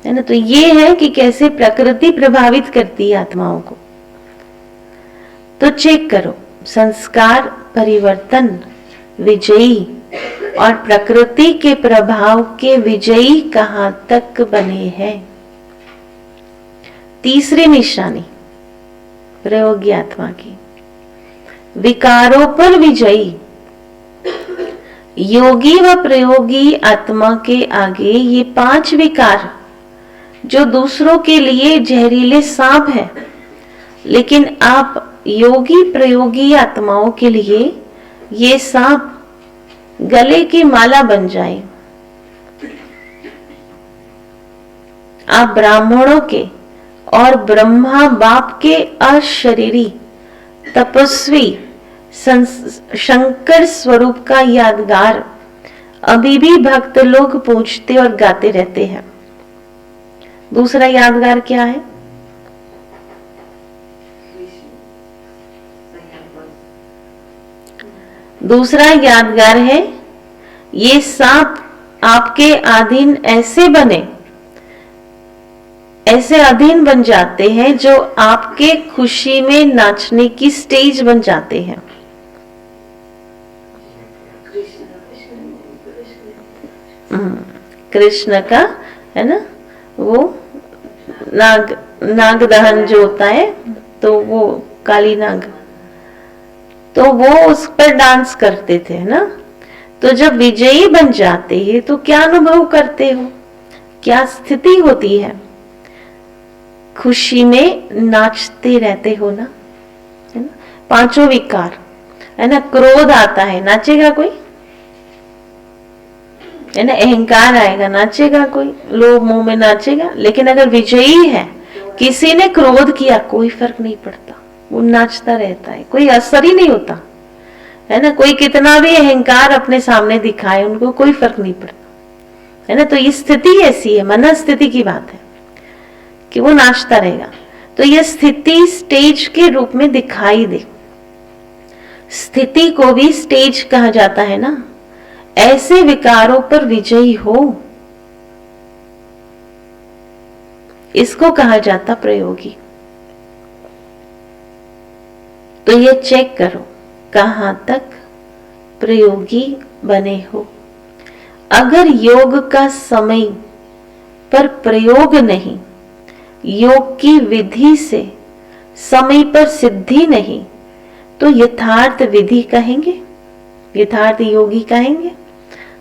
है ना। तो ये है कि कैसे प्रकृति प्रभावित करती है आत्माओं को। तो चेक करो, संस्कार परिवर्तन विजयी और प्रकृति के प्रभाव के विजयी कहां तक बने हैं। तीसरी निशानी प्रयोगी आत्मा की, विकारों पर विजयी। योगी व प्रयोगी आत्मा के आगे ये 5 विकार जो दूसरों के लिए जहरीले सांप है, लेकिन आप योगी प्रयोगी आत्माओं के लिए ये सांप गले की माला बन जाए। आप ब्राह्मणों के और ब्रह्मा बाप के अशरीरी तपस्वी शंकर स्वरूप का यादगार अभी भी भक्त लोग पूछते और गाते रहते हैं। दूसरा यादगार क्या है? दूसरा यादगार है, ये सांप आपके अधीन ऐसे बने, ऐसे अधीन बन जाते हैं जो आपके खुशी में नाचने की स्टेज बन जाते हैं। कृष्ण का है ना, वो नाग दहन जो होता है, तो वो काली नाग, तो वो उस पर डांस करते थे ना। तो जब विजयी बन जाते हैं तो क्या अनुभव करते हो, क्या स्थिति होती है? खुशी में नाचते रहते हो ना, है ना। 5 विकार है ना। क्रोध आता है, नाचेगा कोई? है ना। अहंकार आएगा, नाचेगा कोई? लोभ मोह में नाचेगा। लेकिन अगर विजयी है, किसी ने क्रोध किया, कोई फर्क नहीं पड़ता, वो नाचता रहता है, कोई असर ही नहीं होता, है ना। कोई कितना भी अहंकार अपने सामने दिखाए, उनको कोई फर्क नहीं पड़ता, है ना। तो ये स्थिति ऐसी है, मन स्थिति की बात है कि वो नाचता रहेगा। तो ये स्थिति स्टेज के रूप में दिखाई दे। स्थिति को भी स्टेज कहा जाता है ना। ऐसे विकारों पर विजयी हो, इसको कहा जाता प्रयोगी। तो ये चेक करो कहां तक प्रयोगी बने हो। अगर योग का समय पर प्रयोग नहीं, योग की विधि से समय पर सिद्धि नहीं, तो यथार्थ विधि कहेंगे, यथार्थ योगी कहेंगे,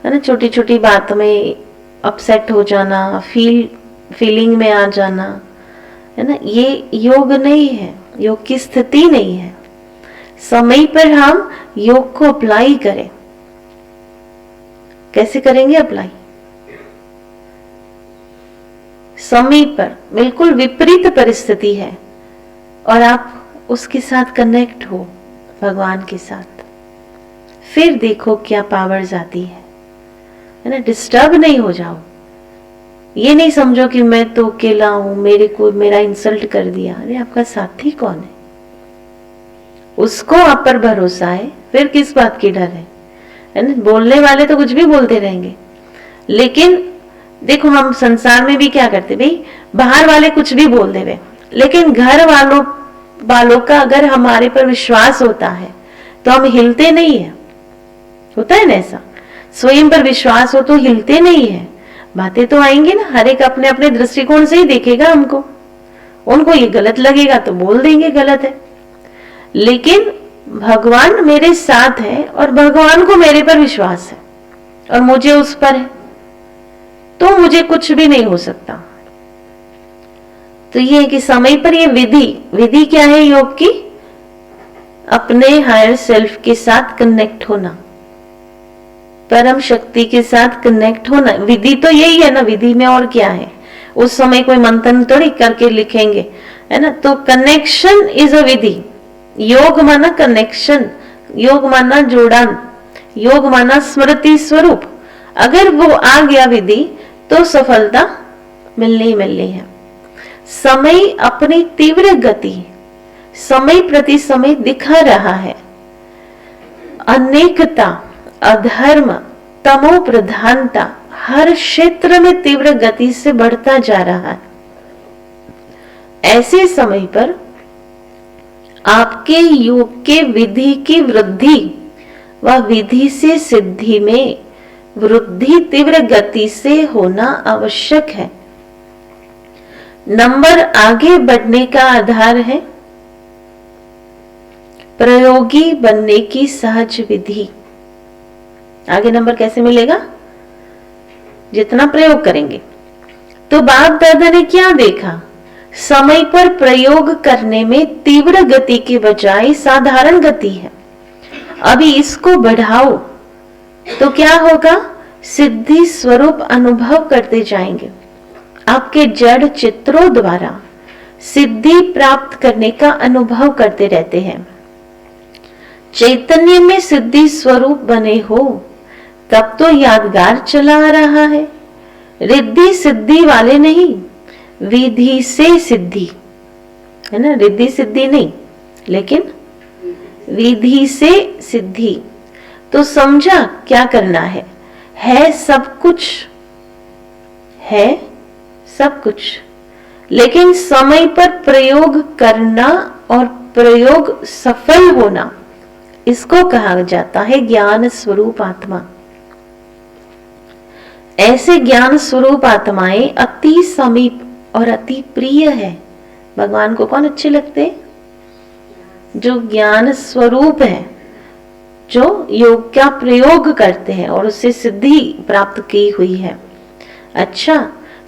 है ना। छोटी छोटी बात में अपसेट हो जाना, फीलिंग में आ जाना, है ना, ये योग नहीं है, योग की स्थिति नहीं है। समय पर हम योग को अप्लाई करें। कैसे करेंगे अप्लाई? समय पर बिल्कुल विपरीत परिस्थिति है और आप उसके साथ कनेक्ट हो, भगवान के साथ, फिर देखो क्या पावर्स आती है ना। डिस्टर्ब नहीं हो जाओ। ये नहीं समझो कि मैं तो अकेला हूं, मेरा इंसल्ट कर दिया। अरे आपका साथी कौन है? उसको आप पर भरोसा है, फिर किस बात की डर है ना। बोलने वाले तो कुछ भी बोलते रहेंगे, लेकिन देखो हम संसार में भी क्या करते भाई, बाहर वाले कुछ भी बोल देवे, लेकिन घर वालों का अगर हमारे पर विश्वास होता है तो हम हिलते नहीं है। होता है ना ऐसा, स्वयं पर विश्वास हो तो हिलते नहीं है। बातें तो आएंगी ना, हर एक अपने अपने दृष्टिकोण से ही देखेगा हमको। उनको ये गलत लगेगा तो बोल देंगे गलत है, लेकिन भगवान मेरे साथ है और भगवान को मेरे पर विश्वास है और मुझे उस पर है, तो मुझे कुछ भी नहीं हो सकता। तो ये है कि समय पर ये विधि क्या है योग की? अपने हायर सेल्फ के साथ कनेक्ट होना, परम शक्ति के साथ कनेक्ट होना। विधि तो यही है ना, विधि में और क्या है? उस समय कोई मंथन थोड़ी करके लिखेंगे, है ना। तो कनेक्शन इज अ विधि। योग माना कनेक्शन, योग माना जोड़न, योग माना स्मृति स्वरूप। अगर वो आ गया विधि तो सफलता मिलनी ही मिलनी है। समय अपनी तीव्र गति समय प्रति समय दिखा रहा है। अनेकता, अधर्म, तमो प्रधानता हर क्षेत्र में तीव्र गति से बढ़ता जा रहा है। ऐसे समय पर आपके योग के विधि की वृद्धि व विधि से सिद्धि में वृद्धि तीव्र गति से होना आवश्यक है। नंबर आगे बढ़ने का आधार है प्रयोगी बनने की सहज विधि। आगे नंबर कैसे मिलेगा? जितना प्रयोग करेंगे। तो बाप दादा ने क्या देखा? समय पर प्रयोग करने में तीव्र गति के बजाय साधारण गति है। अभी इसको बढ़ाओ तो क्या होगा? सिद्धि स्वरूप अनुभव करते जाएंगे। आपके जड़ चित्रों द्वारा सिद्धि प्राप्त करने का अनुभव करते रहते हैं। चैतन्य में सिद्धि स्वरूप बने हो तब तो यादगार चला आ रहा है। रिद्धि सिद्धि वाले नहीं, विधि से सिद्धि है ना, रिद्धि सिद्धि नहीं लेकिन विधि से सिद्धि। तो समझा क्या करना है सब कुछ, है सब कुछ, लेकिन समय पर प्रयोग करना और प्रयोग सफल होना, इसको कहा जाता है ज्ञान स्वरूप आत्मा। ऐसे ज्ञान स्वरूप आत्माएं अति समीप और अति प्रिय है। भगवान को कौन अच्छे लगते हैं? जो ज्ञान स्वरूप है, जो योग का प्रयोग करते हैं और उससे सिद्धि प्राप्त की हुई है। अच्छा,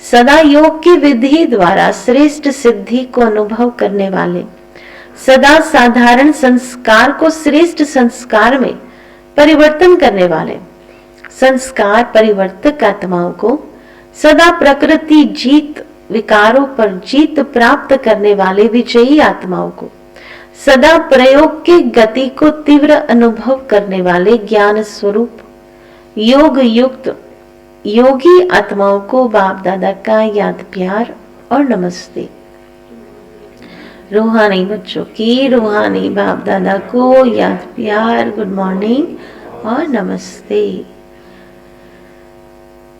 सदा योग की विधि द्वारा श्रेष्ठ सिद्धि को अनुभव करने वाले, सदा साधारण संस्कार को श्रेष्ठ संस्कार में परिवर्तन करने वाले, संस्कार परिवर्तक आत्माओं को, सदा प्रकृति जीत विकारों पर जीत प्राप्त करने वाले विजयी आत्माओं को, सदा प्रयोग के गति को तीव्र अनुभव करने वाले ज्ञान स्वरूप योग युक्त योगी आत्माओं को बाप दादा का याद प्यार और नमस्ते। रूहानी बच्चों की रूहानी बाप दादा को याद प्यार, गुड मॉर्निंग और नमस्ते।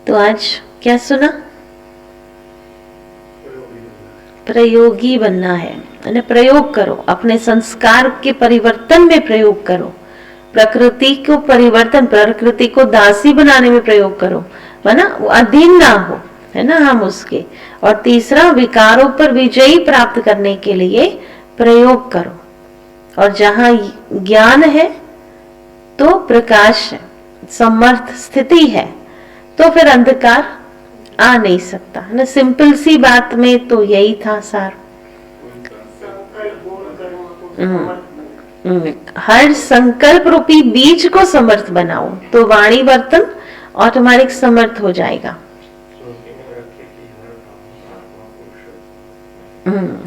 तो आज क्या सुना? प्रयोगी बनना है, प्रयोग करो, अपने संस्कार के परिवर्तन में प्रयोग करो, प्रकृति को परिवर्तन, प्रकृति को दासी बनाने में प्रयोग करो, है ना, वो अधीन ना हो, है ना, हम उसके। और तीसरा, विकारों पर विजयी प्राप्त करने के लिए प्रयोग करो। और जहां ज्ञान है तो प्रकाश है, समर्थ स्थिति है, तो फिर अंधकार आ नहीं सकता, है ना। सिंपल सी बात में तो यही था सार। हर संकल्प रूपी बीज को समर्थ बनाओ तो वाणी वर्तन ऑटोमेटिक समर्थ हो जाएगा।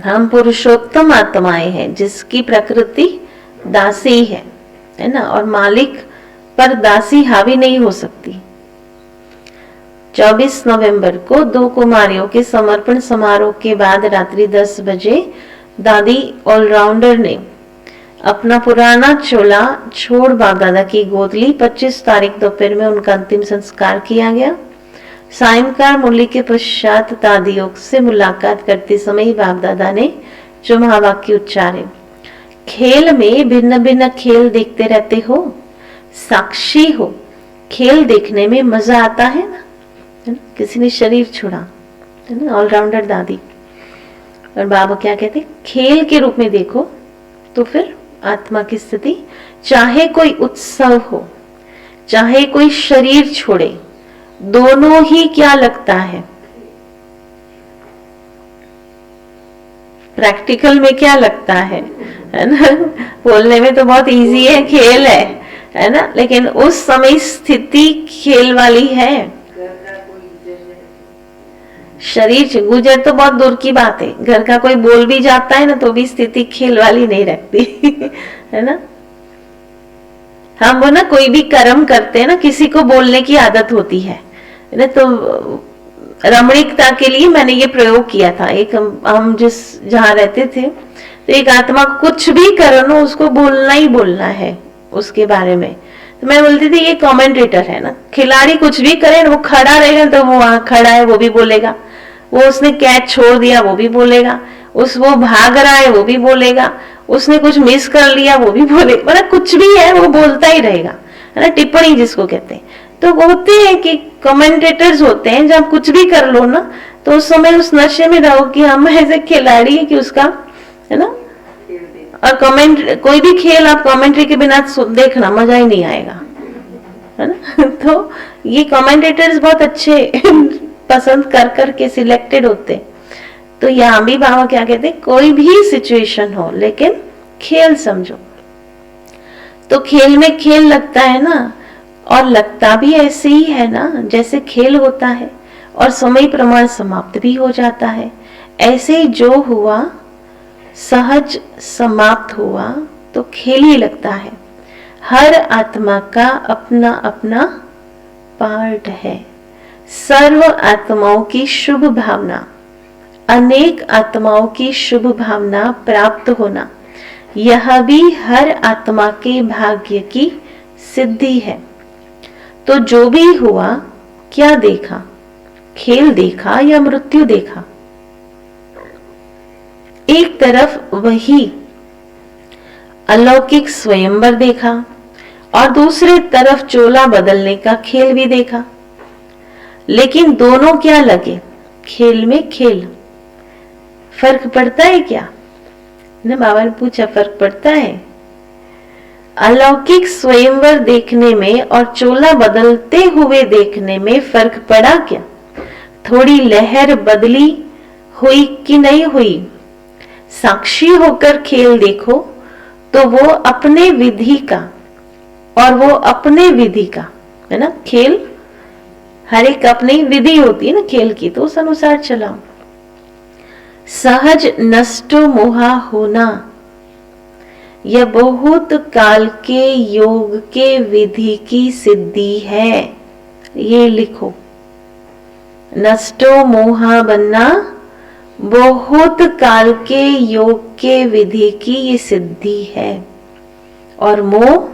हम पुरुषोत्तम आत्माएं हैं जिसकी प्रकृति दासी है ना, और मालिक पर दासी हावी नहीं हो सकती। 24 नवंबर को 2 कुमारियों के समर्पण समारोह के बाद रात्रि 10 बजे दादी ऑलराउंडर ने अपना पुराना चोला छोड़ बाप दादा की गोद ली। 25 तारीख दोपहर में उनका अंतिम संस्कार किया गया। सायंकाल मुरली के पश्चात दादी योग से मुलाकात करते समय बाप दादा ने जो महावाक्य उच्चारे, खेल में भिन्न भिन्न खेल देखते रहते हो, साक्षी हो, खेल देखने में मजा आता है ना। किसी ने शरीर छोड़ा, है ना, ऑलराउंडर दादी। और बाबा क्या कहते, खेल के रूप में देखो तो फिर आत्मा की स्थिति, चाहे कोई उत्सव हो, चाहे कोई शरीर छोड़े, दोनों ही क्या लगता है, प्रैक्टिकल में क्या लगता है ना। बोलने में तो बहुत इजी है, खेल है ना, लेकिन उस समय स्थिति खेल वाली है। शरीर गुजर तो बहुत दूर की बात है, घर का कोई बोल भी जाता है ना तो भी स्थिति खेल वाली नहीं रखती है ना। हम वो ना कोई भी कर्म करते हैं ना, किसी को बोलने की आदत होती है ना। तो रमणीकता के लिए मैंने ये प्रयोग किया था। एक हम जिस जहाँ रहते थे तो एक आत्मा कुछ भी करो ना उसको बोलना ही बोलना है उसके बारे में, तो मैं बोलती थी ये कमेंटेटर है ना, खिलाड़ी कुछ भी करे वो खड़ा रहेगा तो वो वहां खड़ा है वो भी बोलेगा, वो उसने कैच छोड़ दिया वो भी बोलेगा, वो भाग रहा है वो भी बोलेगा, उसने कुछ मिस कर लिया वो भी बोलेगा, मतलब कुछ भी है वो बोलता ही रहेगा, है ना, टिप्पणी जिसको कहते हैं। तो होते हैं कि कमेंटेटर्स होते हैं, जब कुछ भी कर लो ना तो उस समय उस नशे में रहो कि हम ऐसे खिलाड़ी है कि उसका, है ना। और कमेंट, कोई भी खेल आप कमेंट्री के बिना देखना मजा ही नहीं आएगा, है ना। तो ये कमेंटेटर्स बहुत अच्छे पसंद कर करके सिलेक्टेड होते। तो यहाँ भी बाबा क्या कहते, कोई भी सिचुएशन हो लेकिन खेल समझो। तो खेल में खेल लगता है ना, और लगता भी ऐसे ही है ना जैसे खेल होता है, और समय प्रमाण समाप्त भी हो जाता है। ऐसे ही जो हुआ सहज समाप्त हुआ तो खेल ही लगता है। हर आत्मा का अपना अपना पार्ट है। सर्व आत्माओं की शुभ भावना, अनेक आत्माओं की शुभ भावना प्राप्त होना, यह भी हर आत्मा के भाग्य की सिद्धि है। तो जो भी हुआ, क्या देखा, खेल देखा या मृत्यु देखा? एक तरफ वही अलौकिक स्वयंवर देखा और दूसरे तरफ चोला बदलने का खेल भी देखा। लेकिन दोनों क्या लगे? खेल में खेल। फर्क पड़ता है क्या? ना बाबा ने पूछा, फर्क पड़ता है? अलौकिक स्वयंवर देखने में और चोला बदलते हुए देखने में फर्क पड़ा क्या? थोड़ी लहर बदली हुई कि नहीं हुई? साक्षी होकर खेल देखो तो वो अपने विधि का और वो अपने विधि का, है ना। खेल हर एक अपनी विधि होती है ना खेल की, तो उस अनुसार चलाओ। सहज नष्टो मोहा होना, यह बहुत काल के योग के विधि की सिद्धि है। ये लिखो, नष्टो मोहा बनना बहुत काल के योग के विधि की ये सिद्धि है। और मोह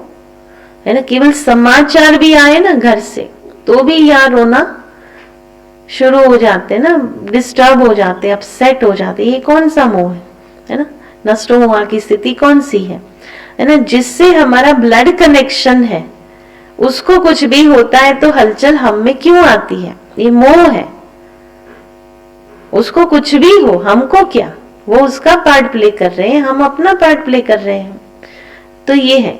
है ना, केवल समाचार भी आए ना घर से तो भी यहाँ रोना शुरू हो जाते ना, डिस्टर्ब हो जाते, अपसेट हो जाते। ये कौन सा मोह है ना? नष्टो मोह की स्थिति कौन सी है ना? जिससे हमारा ब्लड कनेक्शन है, उसको कुछ भी होता है तो हलचल हम में क्यों आती है? ये मोह है। उसको कुछ भी हो, हमको क्या, वो उसका पार्ट प्ले कर रहे हैं, हम अपना पार्ट प्ले कर रहे हैं। तो ये है।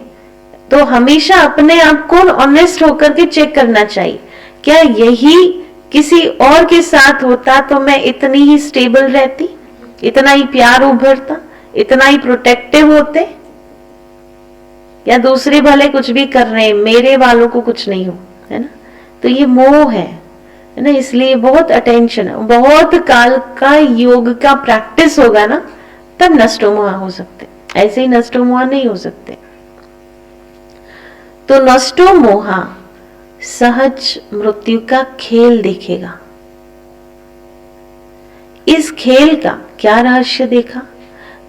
तो हमेशा अपने आप को ऑनेस्ट होकर के चेक करना चाहिए, क्या यही किसी और के साथ होता तो मैं इतनी ही स्टेबल रहती, इतना ही प्यार उभरता, इतना ही प्रोटेक्टिव होते? या दूसरे भले कुछ भी कर रहे हैं, मेरे वालों को कुछ नहीं हो, है ना। तो ये मोह है ना। इसलिए बहुत अटेंशन है, बहुत काल का योग का प्रैक्टिस होगा ना, तब नष्टोमोह हो सकते, ऐसे ही नष्टोमोह नहीं हो सकते। तो नष्टोमोह सहज मृत्यु का खेल देखेगा। इस खेल का क्या रहस्य देखा?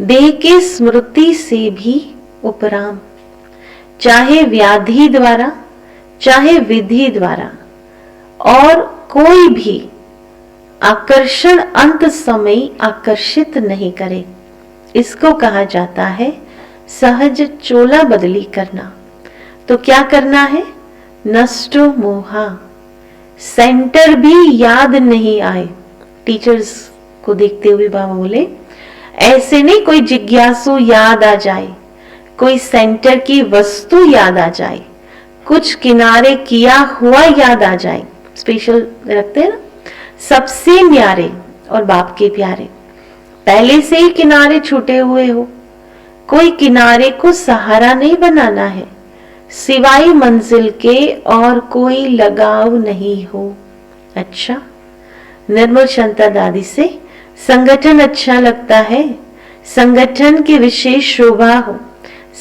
देह के स्मृति से भी उपराम, चाहे व्याधि द्वारा चाहे विधि द्वारा, और कोई भी आकर्षण अंत समय आकर्षित नहीं करे। इसको कहा जाता है सहज चोला बदली करना। तो क्या करना है? नष्टो मोहा। सेंटर भी याद नहीं आए। टीचर्स को देखते हुए बाबा बोले, ऐसे नहीं कोई जिज्ञासु याद आ जाए, कोई सेंटर की वस्तु याद आ जाए, कुछ किनारे किया हुआ याद आ जाए। स्पेशल रखते हैं ना, सबसे न्यारे और बाप के प्यारे, पहले से ही किनारे छूटे हुए हो, कोई किनारे को सहारा नहीं बनाना है, सिवाय मंजिल के और कोई लगाव नहीं हो। अच्छा, निर्मल शांता दादी से संगठन अच्छा लगता है, संगठन की विशेष शोभा हो,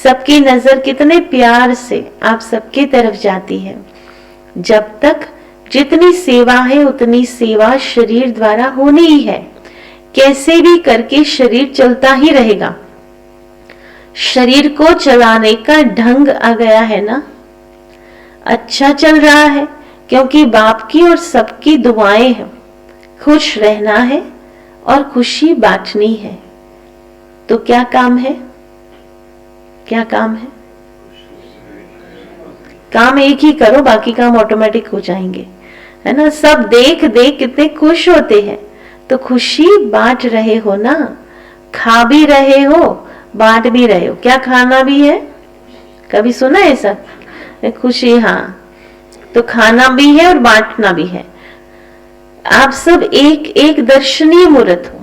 सबकी नजर कितने प्यार से आप सबकी तरफ जाती है। जब तक जितनी सेवा है उतनी सेवा शरीर द्वारा होनी ही है। कैसे भी करके शरीर चलता ही रहेगा। शरीर को चलाने का ढंग आ गया है ना। अच्छा चल रहा है क्योंकि बाप की और सबकी दुआएं हैं। खुश रहना है और खुशी बांटनी है। तो क्या काम है? क्या काम है? काम एक ही करो, बाकी काम ऑटोमेटिक हो जाएंगे, है ना। सब देख देख कितने खुश होते हैं, तो खुशी बांट रहे हो ना। खा भी रहे हो, बांट भी रहे हो। क्या खाना भी है? कभी सुना है ऐसा? खुशी, हाँ, तो खाना भी है और बांटना भी है। आप सब एक एक दर्शनीय मूर्त हो।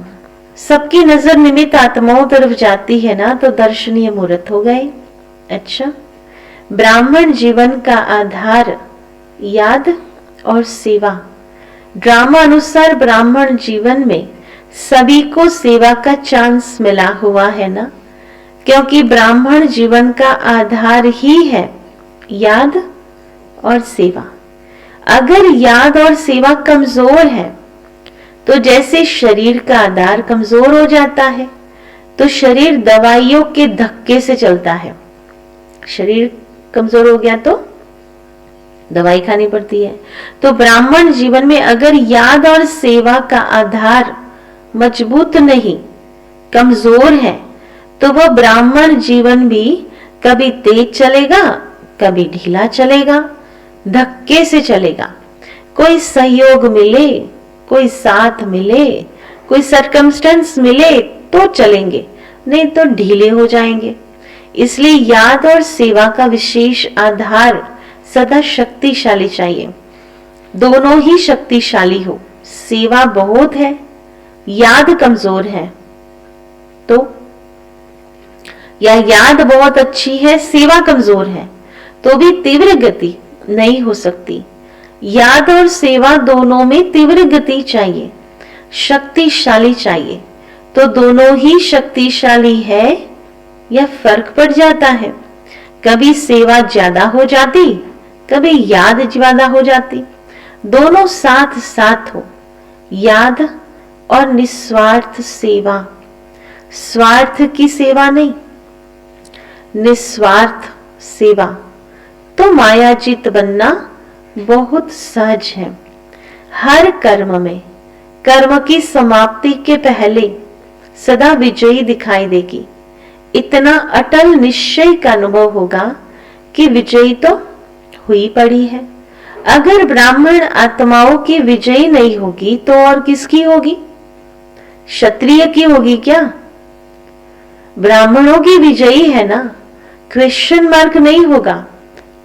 सबकी नजर निमित्त आत्माओं तरफ जाती है ना, तो दर्शनीय मूर्त हो गए। अच्छा, ब्राह्मण जीवन का आधार याद और सेवा। ड्रामा अनुसार ब्राह्मण जीवन में सभी को सेवा का चांस मिला हुआ है ना, क्योंकि ब्राह्मण जीवन का आधार ही है याद और सेवा। अगर याद और सेवा कमजोर है तो जैसे शरीर का आधार कमजोर हो जाता है, तो शरीर दवाइयों के धक्के से चलता है। शरीर कमजोर हो गया तो दवाई खानी पड़ती है। तो ब्राह्मण जीवन में अगर याद और सेवा का आधार मजबूत नहीं, कमजोर है, तो वह ब्राह्मण जीवन भी कभी तेज चलेगा, कभी ढीला चलेगा, धक्के से चलेगा। कोई सहयोग मिले, कोई साथ मिले, कोई सरकमस्टेंस मिले तो चलेंगे, नहीं तो ढीले हो जाएंगे। इसलिए याद और सेवा का विशेष आधार सदा शक्तिशाली चाहिए। दोनों ही शक्तिशाली हो। सेवा बहुत है, याद कमजोर है, तो या याद बहुत अच्छी है, सेवा कमजोर है, तो भी तीव्र गति नहीं हो सकती। याद और सेवा दोनों में तीव्र गति चाहिए, शक्तिशाली चाहिए। तो दोनों ही शक्तिशाली है या फर्क पड़ जाता है। कभी सेवा ज्यादा हो जाती, कभी याद ज्यादा हो जाती। दोनों साथ साथ हो, याद और निस्वार्थ सेवा। स्वार्थ की सेवा नहीं, निस्वार्थ सेवा। तो मायाजीत बनना बहुत सहज है। हर कर्म में कर्म की समाप्ति के पहले सदा विजयी दिखाई देगी। इतना अटल निश्चय का अनुभव होगा कि विजयी तो हुई पड़ी है। अगर ब्राह्मण आत्माओं की विजयी नहीं होगी तो और किसकी होगी? क्षत्रिय की होगी क्या? ब्राह्मणों की विजयी है ना, क्वेश्चन मार्क नहीं होगा।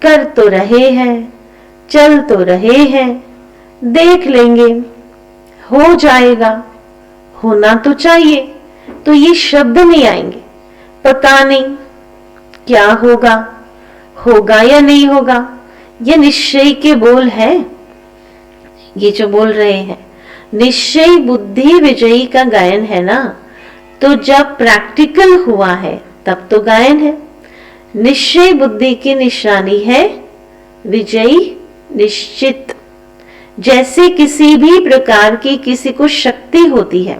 कर तो रहे हैं, चल तो रहे हैं, देख लेंगे, हो जाएगा, होना तो चाहिए, तो ये शब्द नहीं आएंगे। पता नहीं क्या होगा, होगा या नहीं होगा, ये निश्चय के बोल है। ये जो बोल रहे हैं निश्चय बुद्धि विजयी का गायन है ना, तो जब प्रैक्टिकल हुआ है तब तो गायन है। निश्चय बुद्धि की निशानी है विजयी निश्चित। जैसे किसी भी प्रकार की किसी को शक्ति होती है,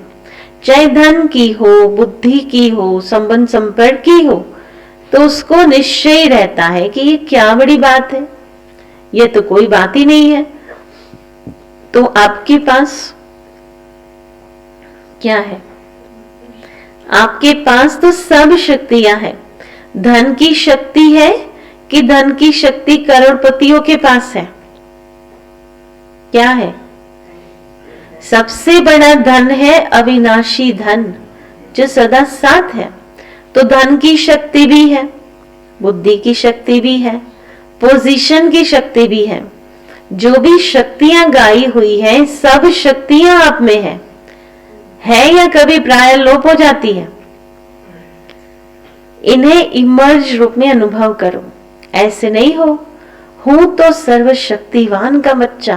चाहे धन की हो, बुद्धि की हो, संबंध संपर्क की हो, तो उसको निश्चय रहता है कि ये क्या बड़ी बात है, ये तो कोई बात ही नहीं है। तो आपके पास क्या है? आपके पास तो सब शक्तियां हैं। धन की शक्ति है कि धन की शक्ति करोड़पतियों के पास है? क्या है? सबसे बड़ा धन है अविनाशी धन, जो सदा साथ है। तो धन की शक्ति भी है, बुद्धि की शक्ति भी है, पोजीशन की शक्ति भी है। जो भी शक्तियां गाई हुई है, सब शक्तियां आप में है या कभी प्राय लोप हो जाती है? इन्हें इमर्ज रूप में अनुभव करो। ऐसे नहीं हो, हूं तो सर्वशक्तिवान का बच्चा,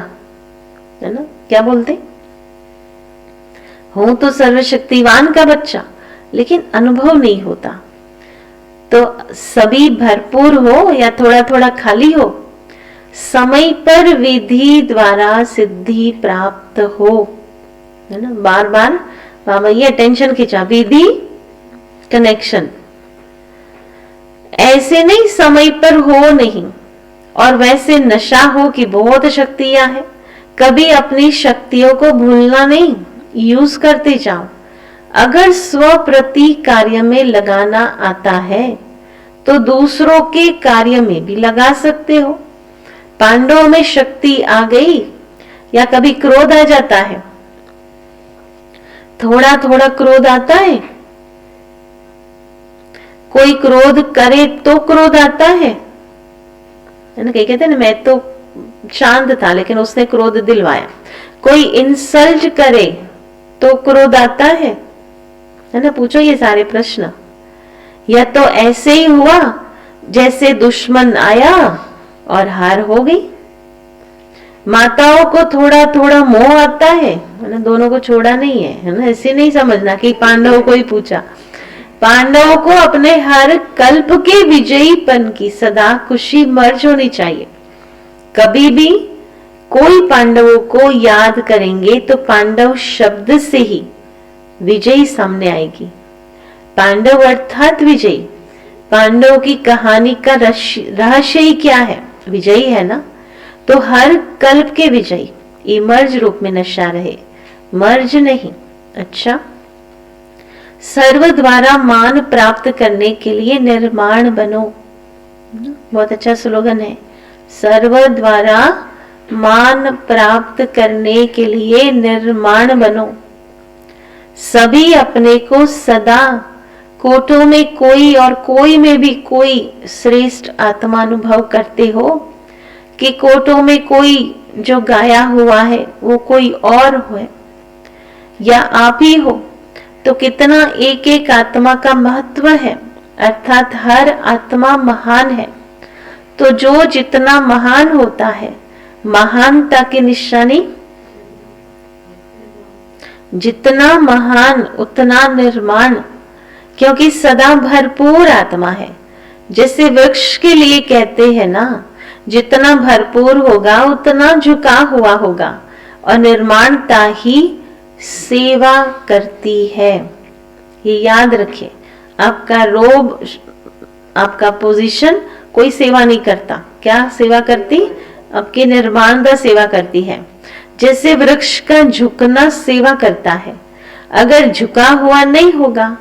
है ना? क्या बोलते? हूं तो सर्वशक्तिवान का बच्चा, लेकिन अनुभव नहीं होता। तो सभी भरपूर हो या थोड़ा थोड़ा खाली हो, समय पर विधि द्वारा सिद्धि प्राप्त हो, है ना? बार बार बाबा ये अटेंशन खींचा, विधि कनेक्शन। ऐसे नहीं समय पर हो नहीं और वैसे नशा हो कि बहुत शक्तियां हैं, कभी अपनी शक्तियों को भूलना नहीं, यूज करते जाओ। अगर स्व प्रति कार्य में लगाना आता है तो दूसरों के कार्य में भी लगा सकते हो। पांडवों में शक्ति आ गई या कभी क्रोध आ जाता है? थोड़ा थोड़ा क्रोध आता है। कोई क्रोध करे तो क्रोध आता है ना? कई कहते हैं ना, मैं तो शांत था लेकिन उसने क्रोध दिलवाया। कोई इंसल्ट करे तो क्रोध आता है ना? पूछो ये सारे प्रश्न। या तो ऐसे ही हुआ जैसे दुश्मन आया और हार हो गई। माताओं को थोड़ा थोड़ा मोह आता है ना? दोनों को छोड़ा नहीं है ना? ऐसे नहीं समझना कि पांडवों को ही पूछा। पांडवों को अपने हर कल्प के विजयीपन की सदा खुशी मर्ज होनी चाहिए। कभी भी कोई पांडवों को याद करेंगे तो पांडव शब्द से ही विजयी सामने आएगी। पांडव अर्थात विजयी। पांडव की कहानी का रहस्य ही क्या है? विजयी है ना? तो हर कल्प के विजयी इमर्ज रूप में नशा रहे, मर्ज नहीं। अच्छा, सर्व द्वारा मान प्राप्त करने के लिए निर्माण बनो। बहुत अच्छा स्लोगन है। सर्व द्वारा मान प्राप्त करने के लिए निर्माण बनो। सभी अपने को सदा कोटों में कोई और कोई में भी कोई श्रेष्ठ आत्मा अनुभव करते हो कि कोटों में कोई जो गाया हुआ है वो कोई और हो या आप ही हो, तो कितना एक एक आत्मा का महत्व है। अर्थात हर आत्मा महान है। तो जो जितना महान होता है, महानता की निशानी, जितना महान उतना निर्माण, क्योंकि सदा भरपूर आत्मा है। जैसे वृक्ष के लिए कहते हैं ना, जितना भरपूर होगा उतना झुका हुआ होगा, और निर्माणता ही सेवा करती है। ये याद रखिए। आपका रोब, आपका पोजीशन कोई सेवा नहीं करता। क्या सेवा करती? आपके निर्माणता सेवा करती है। जैसे वृक्ष का झुकना सेवा करता है। अगर झुका हुआ नहीं होगा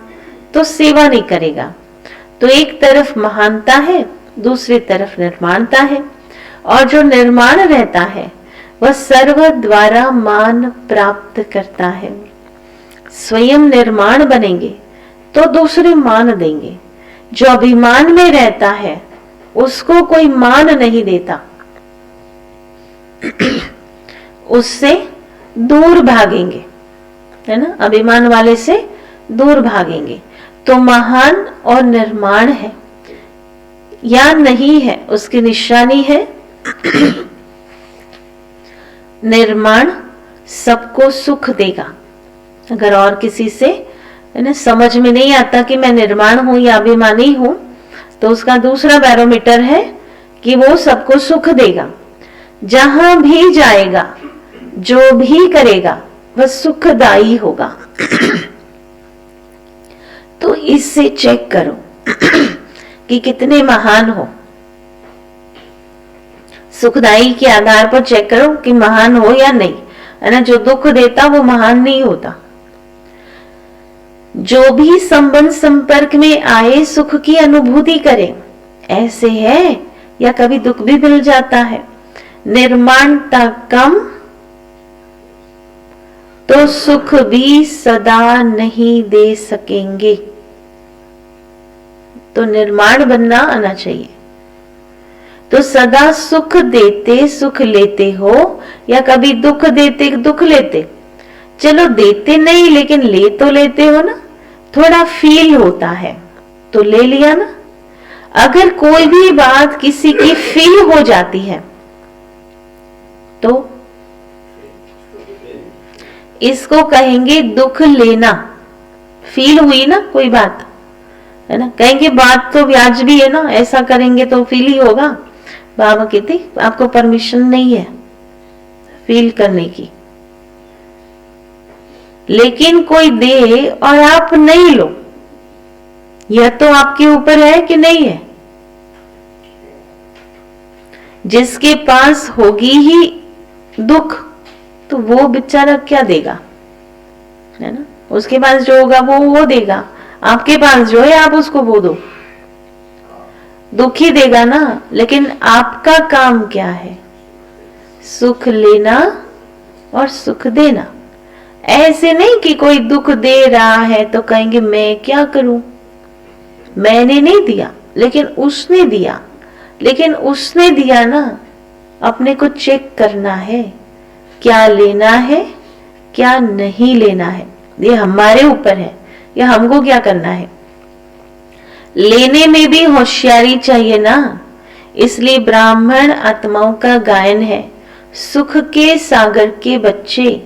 तो सेवा नहीं करेगा। तो एक तरफ महानता है, दूसरी तरफ निर्माणता है, और जो निर्माण रहता है वह सर्व द्वारा मान प्राप्त करता है। स्वयं निर्माण बनेंगे तो दूसरे मान देंगे। जो अभिमान में रहता है उसको कोई मान नहीं देता, उससे दूर भागेंगे, है ना? अभिमान वाले से दूर भागेंगे। तो महान और निर्माण है या नहीं है उसकी निशानी है निर्माण सबको सुख देगा। अगर और किसी से, है ना, समझ में नहीं आता कि मैं निर्माण हूं या अभिमानी हूं, तो उसका दूसरा बैरोमीटर है कि वो सबको सुख देगा। जहां भी जाएगा, जो भी करेगा वह सुखदायी होगा। तो इससे चेक करो कि कितने महान हो। सुखदायी के आधार पर चेक करो कि महान हो या नहीं, है ना? जो दुख देता वो महान नहीं होता। जो भी संबंध संपर्क में आए सुख की अनुभूति करे, ऐसे है या कभी दुख भी मिल जाता है। निर्माणता कम तो सुख भी सदा नहीं दे सकेंगे। तो निर्माण बनना आना चाहिए। तो सदा सुख देते सुख लेते हो या कभी दुख देते दुख लेते? चलो देते नहीं लेकिन ले तो लेते हो ना, थोड़ा फील होता है तो ले लिया ना। अगर कोई भी बात किसी की फील हो जाती है तो इसको कहेंगे दुख लेना। फील हुई ना कोई बात, है ना? कहेंगे बात तो वाजिबी है ना, ऐसा करेंगे तो फील ही होगा। बाबा कहते आपको परमिशन नहीं है फील करने की, लेकिन कोई दे और आप नहीं लो, यह तो आपके ऊपर है कि नहीं है। जिसके पास होगी ही दुख तो वो बेचारा क्या देगा, है ना। उसके पास जो होगा वो देगा, आपके पास जो है आप उसको वो दो, दुख ही देगा ना। लेकिन आपका काम क्या है, सुख लेना और सुख देना। ऐसे नहीं कि कोई दुख दे रहा है तो कहेंगे मैं क्या करूं, मैंने नहीं दिया लेकिन उसने दिया। लेकिन उसने दिया ना, अपने को चेक करना है क्या लेना है क्या नहीं लेना है, ये हमारे ऊपर है, ये हमको क्या करना है। लेने में भी होशियारी चाहिए ना। इसलिए ब्राह्मण आत्माओं का गायन है, सुख के सागर के बच्चे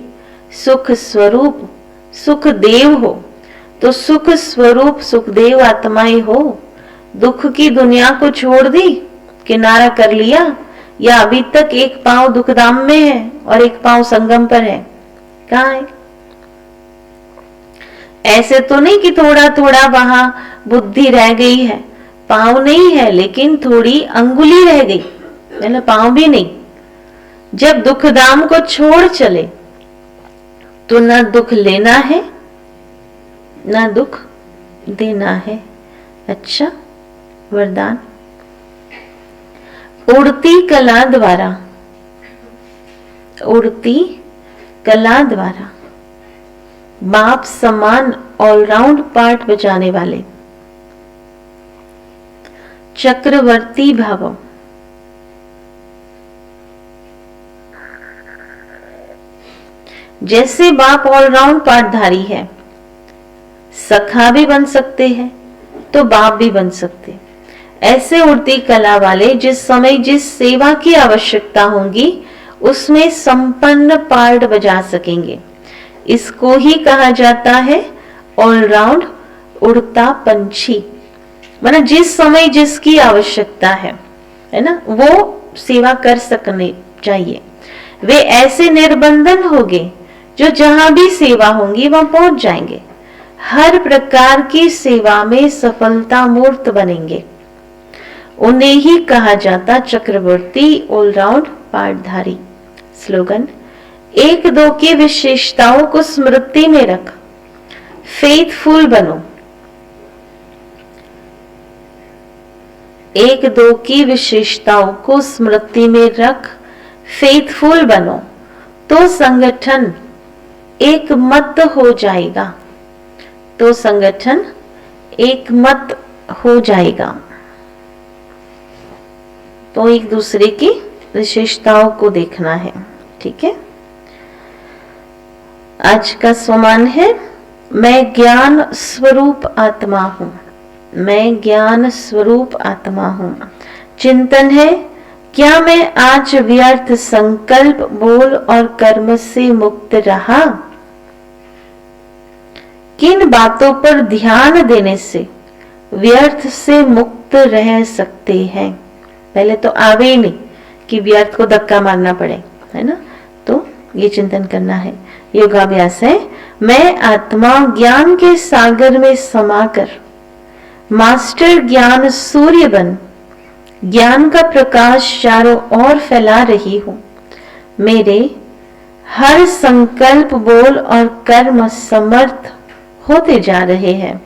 सुख स्वरूप सुख देव हो। तो सुख स्वरूप सुखदेव आत्माएं हो, दुख की दुनिया को छोड़ दी, किनारा कर लिया, या अभी तक एक पांव दुखधाम में है और एक पांव संगम पर है, कहाँ है। ऐसे तो नहीं कि थोड़ा थोड़ा वहां बुद्धि रह गई है, पांव नहीं है लेकिन थोड़ी अंगुली रह गई, मतलब पांव भी नहीं। जब दुखधाम को छोड़ चले तो ना दुख लेना है ना दुख देना है। अच्छा वरदान, उड़ती कला द्वारा, उड़ती कला द्वारा बाप समान ऑलराउंड पार्ट बजाने वाले चक्रवर्ती भव। जैसे बाप ऑलराउंड पार्टधारी है, सखा भी बन सकते हैं तो बाप भी बन सकते। ऐसे उड़ती कला वाले जिस समय जिस सेवा की आवश्यकता होगी उसमें संपन्न पार्ट बजा सकेंगे। इसको ही कहा जाता है ऑलराउंड उड़ता पंछी। मतलब जिस समय जिसकी आवश्यकता है ना, वो सेवा कर सकने चाहिए। वे ऐसे निर्बंधन होंगे जो जहां भी सेवा होंगी वहां पहुंच जाएंगे, हर प्रकार की सेवा में सफलता मूर्त बनेंगे। उन्हें ही कहा जाता चक्रवर्ती ऑलराउंड पार्टधारी। स्लोगन, एक दो की विशेषताओं को स्मृति में रख, फेथफुल बनो। एक दो की विशेषताओं को स्मृति में रख, फेथफुल बनो, तो संगठन एक मत हो जाएगा, तो संगठन एक मत हो जाएगा। तो एक दूसरे की विशेषताओं को देखना है, ठीक है। आज का स्वमान है, मैं ज्ञान स्वरूप आत्मा हूं, मैं ज्ञान स्वरूप आत्मा हूं। चिंतन है, क्या मैं आज व्यर्थ संकल्प बोल और कर्म से मुक्त रहा। किन बातों पर ध्यान देने से व्यर्थ से मुक्त रह सकते हैं। पहले तो आवे ही नहीं कि व्यर्थ को धक्का मारना पड़े, है ना। तो ये चिंतन करना है। योगाभ्यास है, मैं आत्मा ज्ञान के सागर में समाकर मास्टर ज्ञान सूर्य बन ज्ञान का प्रकाश चारों ओर फैला रही हूं। मेरे हर संकल्प बोल और कर्म समर्थ होते जा रहे हैं।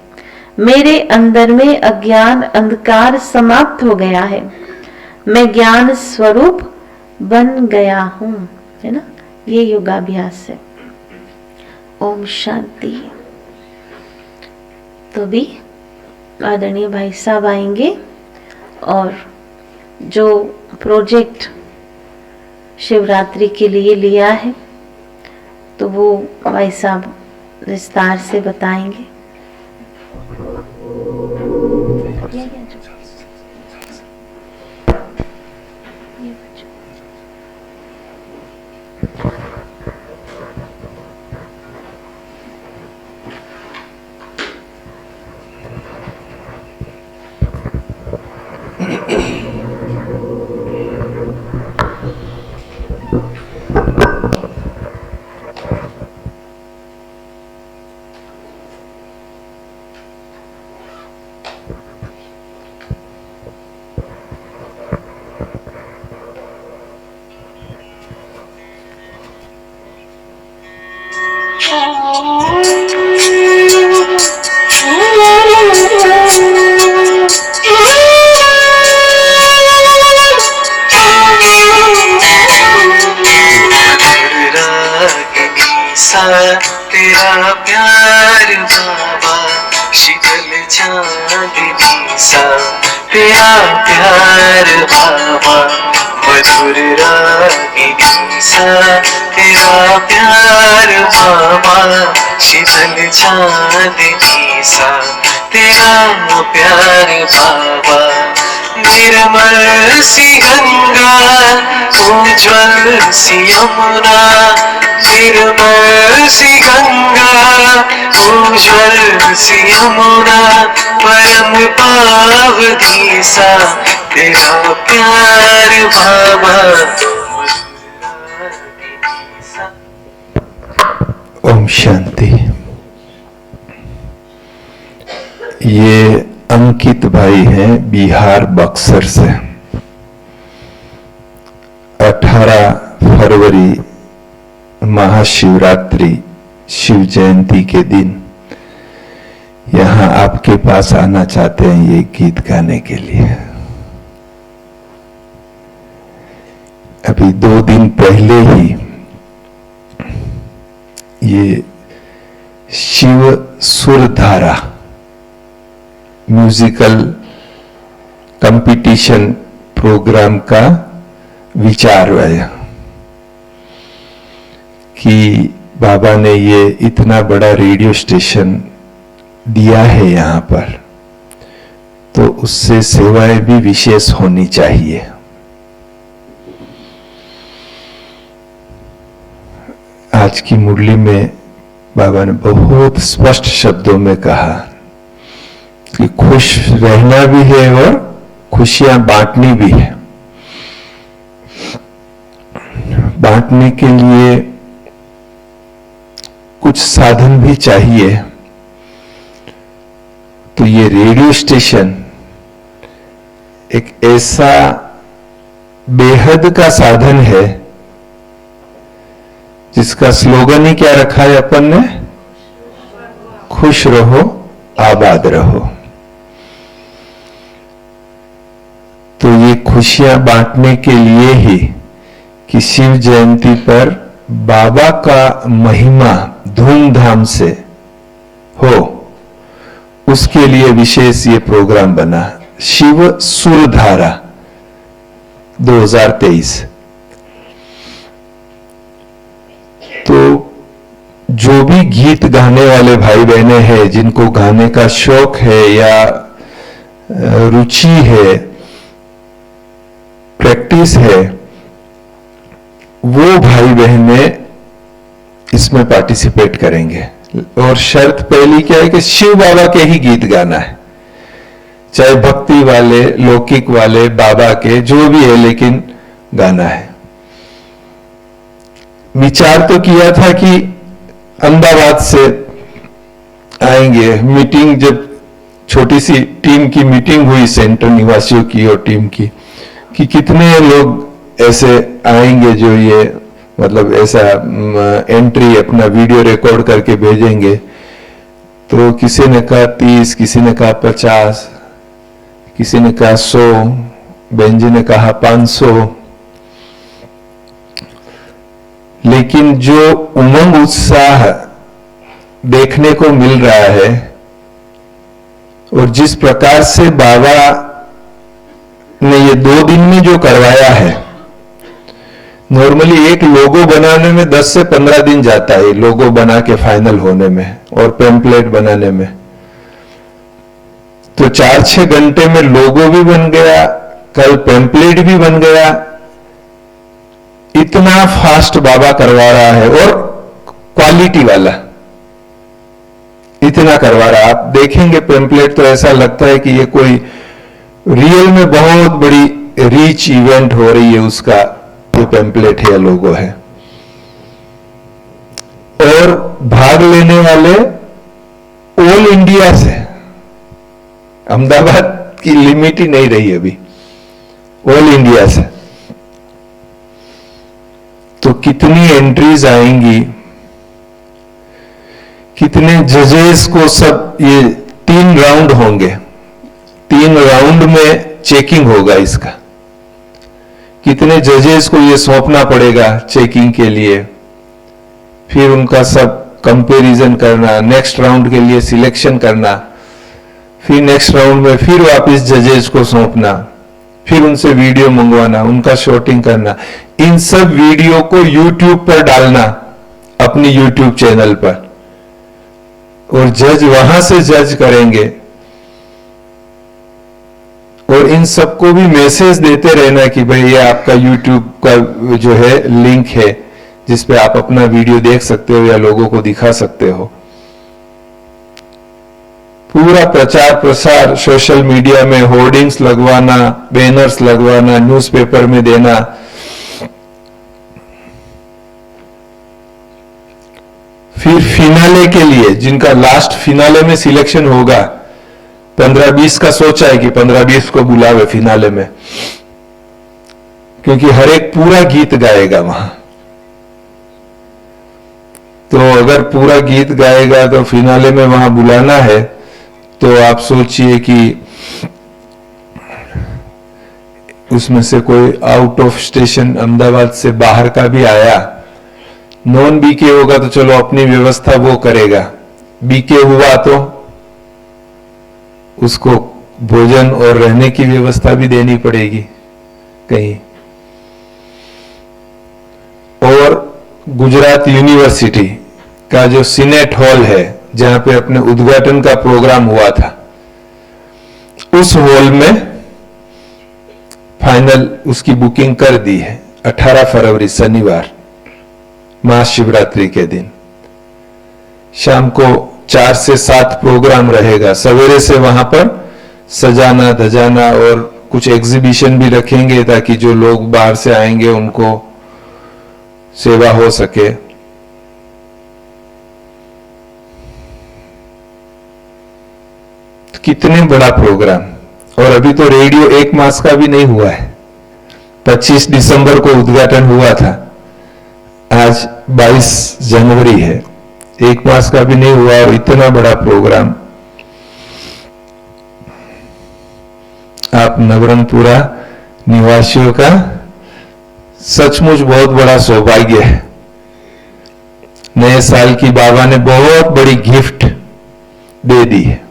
मेरे अंदर में अज्ञान अंधकार समाप्त हो गया है। मैं ज्ञान स्वरूप बन गया हूं, है ना। ये योगाभ्यास है। ओम शांति। तो भी आदरणीय भाई साहब आएंगे और जो प्रोजेक्ट शिवरात्रि के लिए लिया है तो वो भाई साहब विस्तार से बताएंगे। तेरा प्यार बाबा शीतल चांदनी सा तेरा प्यार बाबा मधुर रागिनी सा तेरा प्यार बाबा शीतल चांदनी सा तेरा प्यार बाबा निर्मल सी गंगा उज्ज्वल सी यमुना निर्मल सी गंगा उज्ज्वल सी यमुना परम पावनी सा तेरा प्यार बाबा। ओम शांति। ये अंकित भाई हैं बिहार बक्सर से। 18 फरवरी महाशिवरात्रि शिव जयंती के दिन यहाँ आपके पास आना चाहते हैं ये गीत गाने के लिए। अभी 2 दिन पहले ही ये शिव सुरधारा म्यूजिकल कंपटीशन प्रोग्राम का विचार आया कि बाबा ने ये इतना बड़ा रेडियो स्टेशन दिया है यहाँ पर, तो उससे सेवाएं भी विशेष होनी चाहिए। आज की मुरली में बाबा ने बहुत स्पष्ट शब्दों में कहा कि खुश रहना भी है और खुशियां बांटनी भी है। बांटने के लिए कुछ साधन भी चाहिए, तो ये रेडियो स्टेशन एक ऐसा बेहद का साधन है जिसका स्लोगन ही क्या रखा है अपन ने, खुश रहो आबाद रहो। तो ये खुशियां बांटने के लिए ही कि शिव जयंती पर बाबा का महिमा धूमधाम से हो, उसके लिए विशेष ये प्रोग्राम बना शिव सुरधारा 2023। तो जो भी गीत गाने वाले भाई बहने हैं, जिनको गाने का शौक है या रुचि है, प्रैक्टिस है, वो भाई बहने इसमें पार्टिसिपेट करेंगे। और शर्त पहली क्या है कि शिव बाबा के ही गीत गाना है, चाहे भक्ति वाले, लौकिक वाले, बाबा के जो भी है, लेकिन गाना है। विचार तो किया था कि अहमदाबाद से आएंगे। मीटिंग जब छोटी सी टीम की मीटिंग हुई सेंटर निवासियों की और टीम की, कि कितने लोग ऐसे आएंगे जो ये मतलब ऐसा एंट्री अपना वीडियो रिकॉर्ड करके भेजेंगे। तो किसी ने कहा 30, किसी ने कहा 50, किसी ने कहा 100, बहन जी ने कहा 500। लेकिन जो उमंग उत्साह देखने को मिल रहा है और जिस प्रकार से बाबा ने ये 2 दिन में जो करवाया है, नॉर्मली एक लोगो बनाने में 10 से 15 दिन जाता है, लोगो बना के फाइनल होने में और पेम्पलेट बनाने में। तो 4-6 घंटे में लोगो भी बन गया, कल पेम्पलेट भी बन गया। इतना फास्ट बाबा करवा रहा है और क्वालिटी वाला इतना करवा रहा है। आप देखेंगे पेम्पलेट तो ऐसा लगता है कि ये कोई रियल में बहुत बड़ी रीच इवेंट हो रही है, उसका ये पेम्पलेट है या लोगो है। और भाग लेने वाले ऑल इंडिया से, अहमदाबाद की लिमिट ही नहीं रही अभी, ऑल इंडिया से। तो कितनी एंट्रीज आएंगी कितने जजेस को सब, ये 3 राउंड होंगे, 3 राउंड में चेकिंग होगा इसका। कितने जजेस को ये सौंपना पड़ेगा चेकिंग के लिए, फिर उनका सब कंपैरिजन करना, नेक्स्ट राउंड के लिए सिलेक्शन करना, फिर नेक्स्ट राउंड में फिर वापस जजेस को सौंपना, फिर उनसे वीडियो मंगवाना, उनका शॉटिंग करना, इन सब वीडियो को YouTube पर डालना, अपनी YouTube चैनल पर, और जज वहां से जज करेंगे। और इन सबको भी मैसेज देते रहना कि भाई ये आपका YouTube का जो है लिंक है जिस पे आप अपना वीडियो देख सकते हो या लोगों को दिखा सकते हो। पूरा प्रचार प्रसार सोशल मीडिया में, होर्डिंग्स लगवाना, बैनर्स लगवाना, न्यूज़पेपर में देना। फिर फिनाले के लिए, जिनका लास्ट फिनाले में सिलेक्शन होगा, 15-20 का सोचा है कि 15-20 को बुलावे फिनाले में, क्योंकि हर एक पूरा गीत गाएगा वहां। तो अगर पूरा गीत गाएगा तो फिनाले में वहां बुलाना है, तो आप सोचिए कि उसमें से कोई आउट ऑफ स्टेशन अहमदाबाद से बाहर का भी आया, नॉन बीके होगा तो चलो अपनी व्यवस्था वो करेगा, बीके हुआ तो उसको भोजन और रहने की व्यवस्था भी देनी पड़ेगी कहीं। और गुजरात यूनिवर्सिटी का जो सीनेट हॉल है जहां पे अपने उद्घाटन का प्रोग्राम हुआ था, उस हॉल में फाइनल उसकी बुकिंग कर दी है। 18 फरवरी शनिवार, महाशिवरात्रि के दिन शाम को 4 से 7 प्रोग्राम रहेगा। सवेरे से वहां पर सजाना धजाना और कुछ एग्जीबिशन भी रखेंगे ताकि जो लोग बाहर से आएंगे उनको सेवा हो सके। कितने बड़ा प्रोग्राम। और अभी तो रेडियो 1 मास का भी नहीं हुआ है। 25 दिसंबर को उद्घाटन हुआ था, आज 22 जनवरी है, 1 मास का भी नहीं हुआ और इतना बड़ा प्रोग्राम। आप नवरंगपुरा निवासियों का सचमुच बहुत बड़ा सौभाग्य है। नए साल की बाबा ने बहुत बड़ी गिफ्ट दे दी है।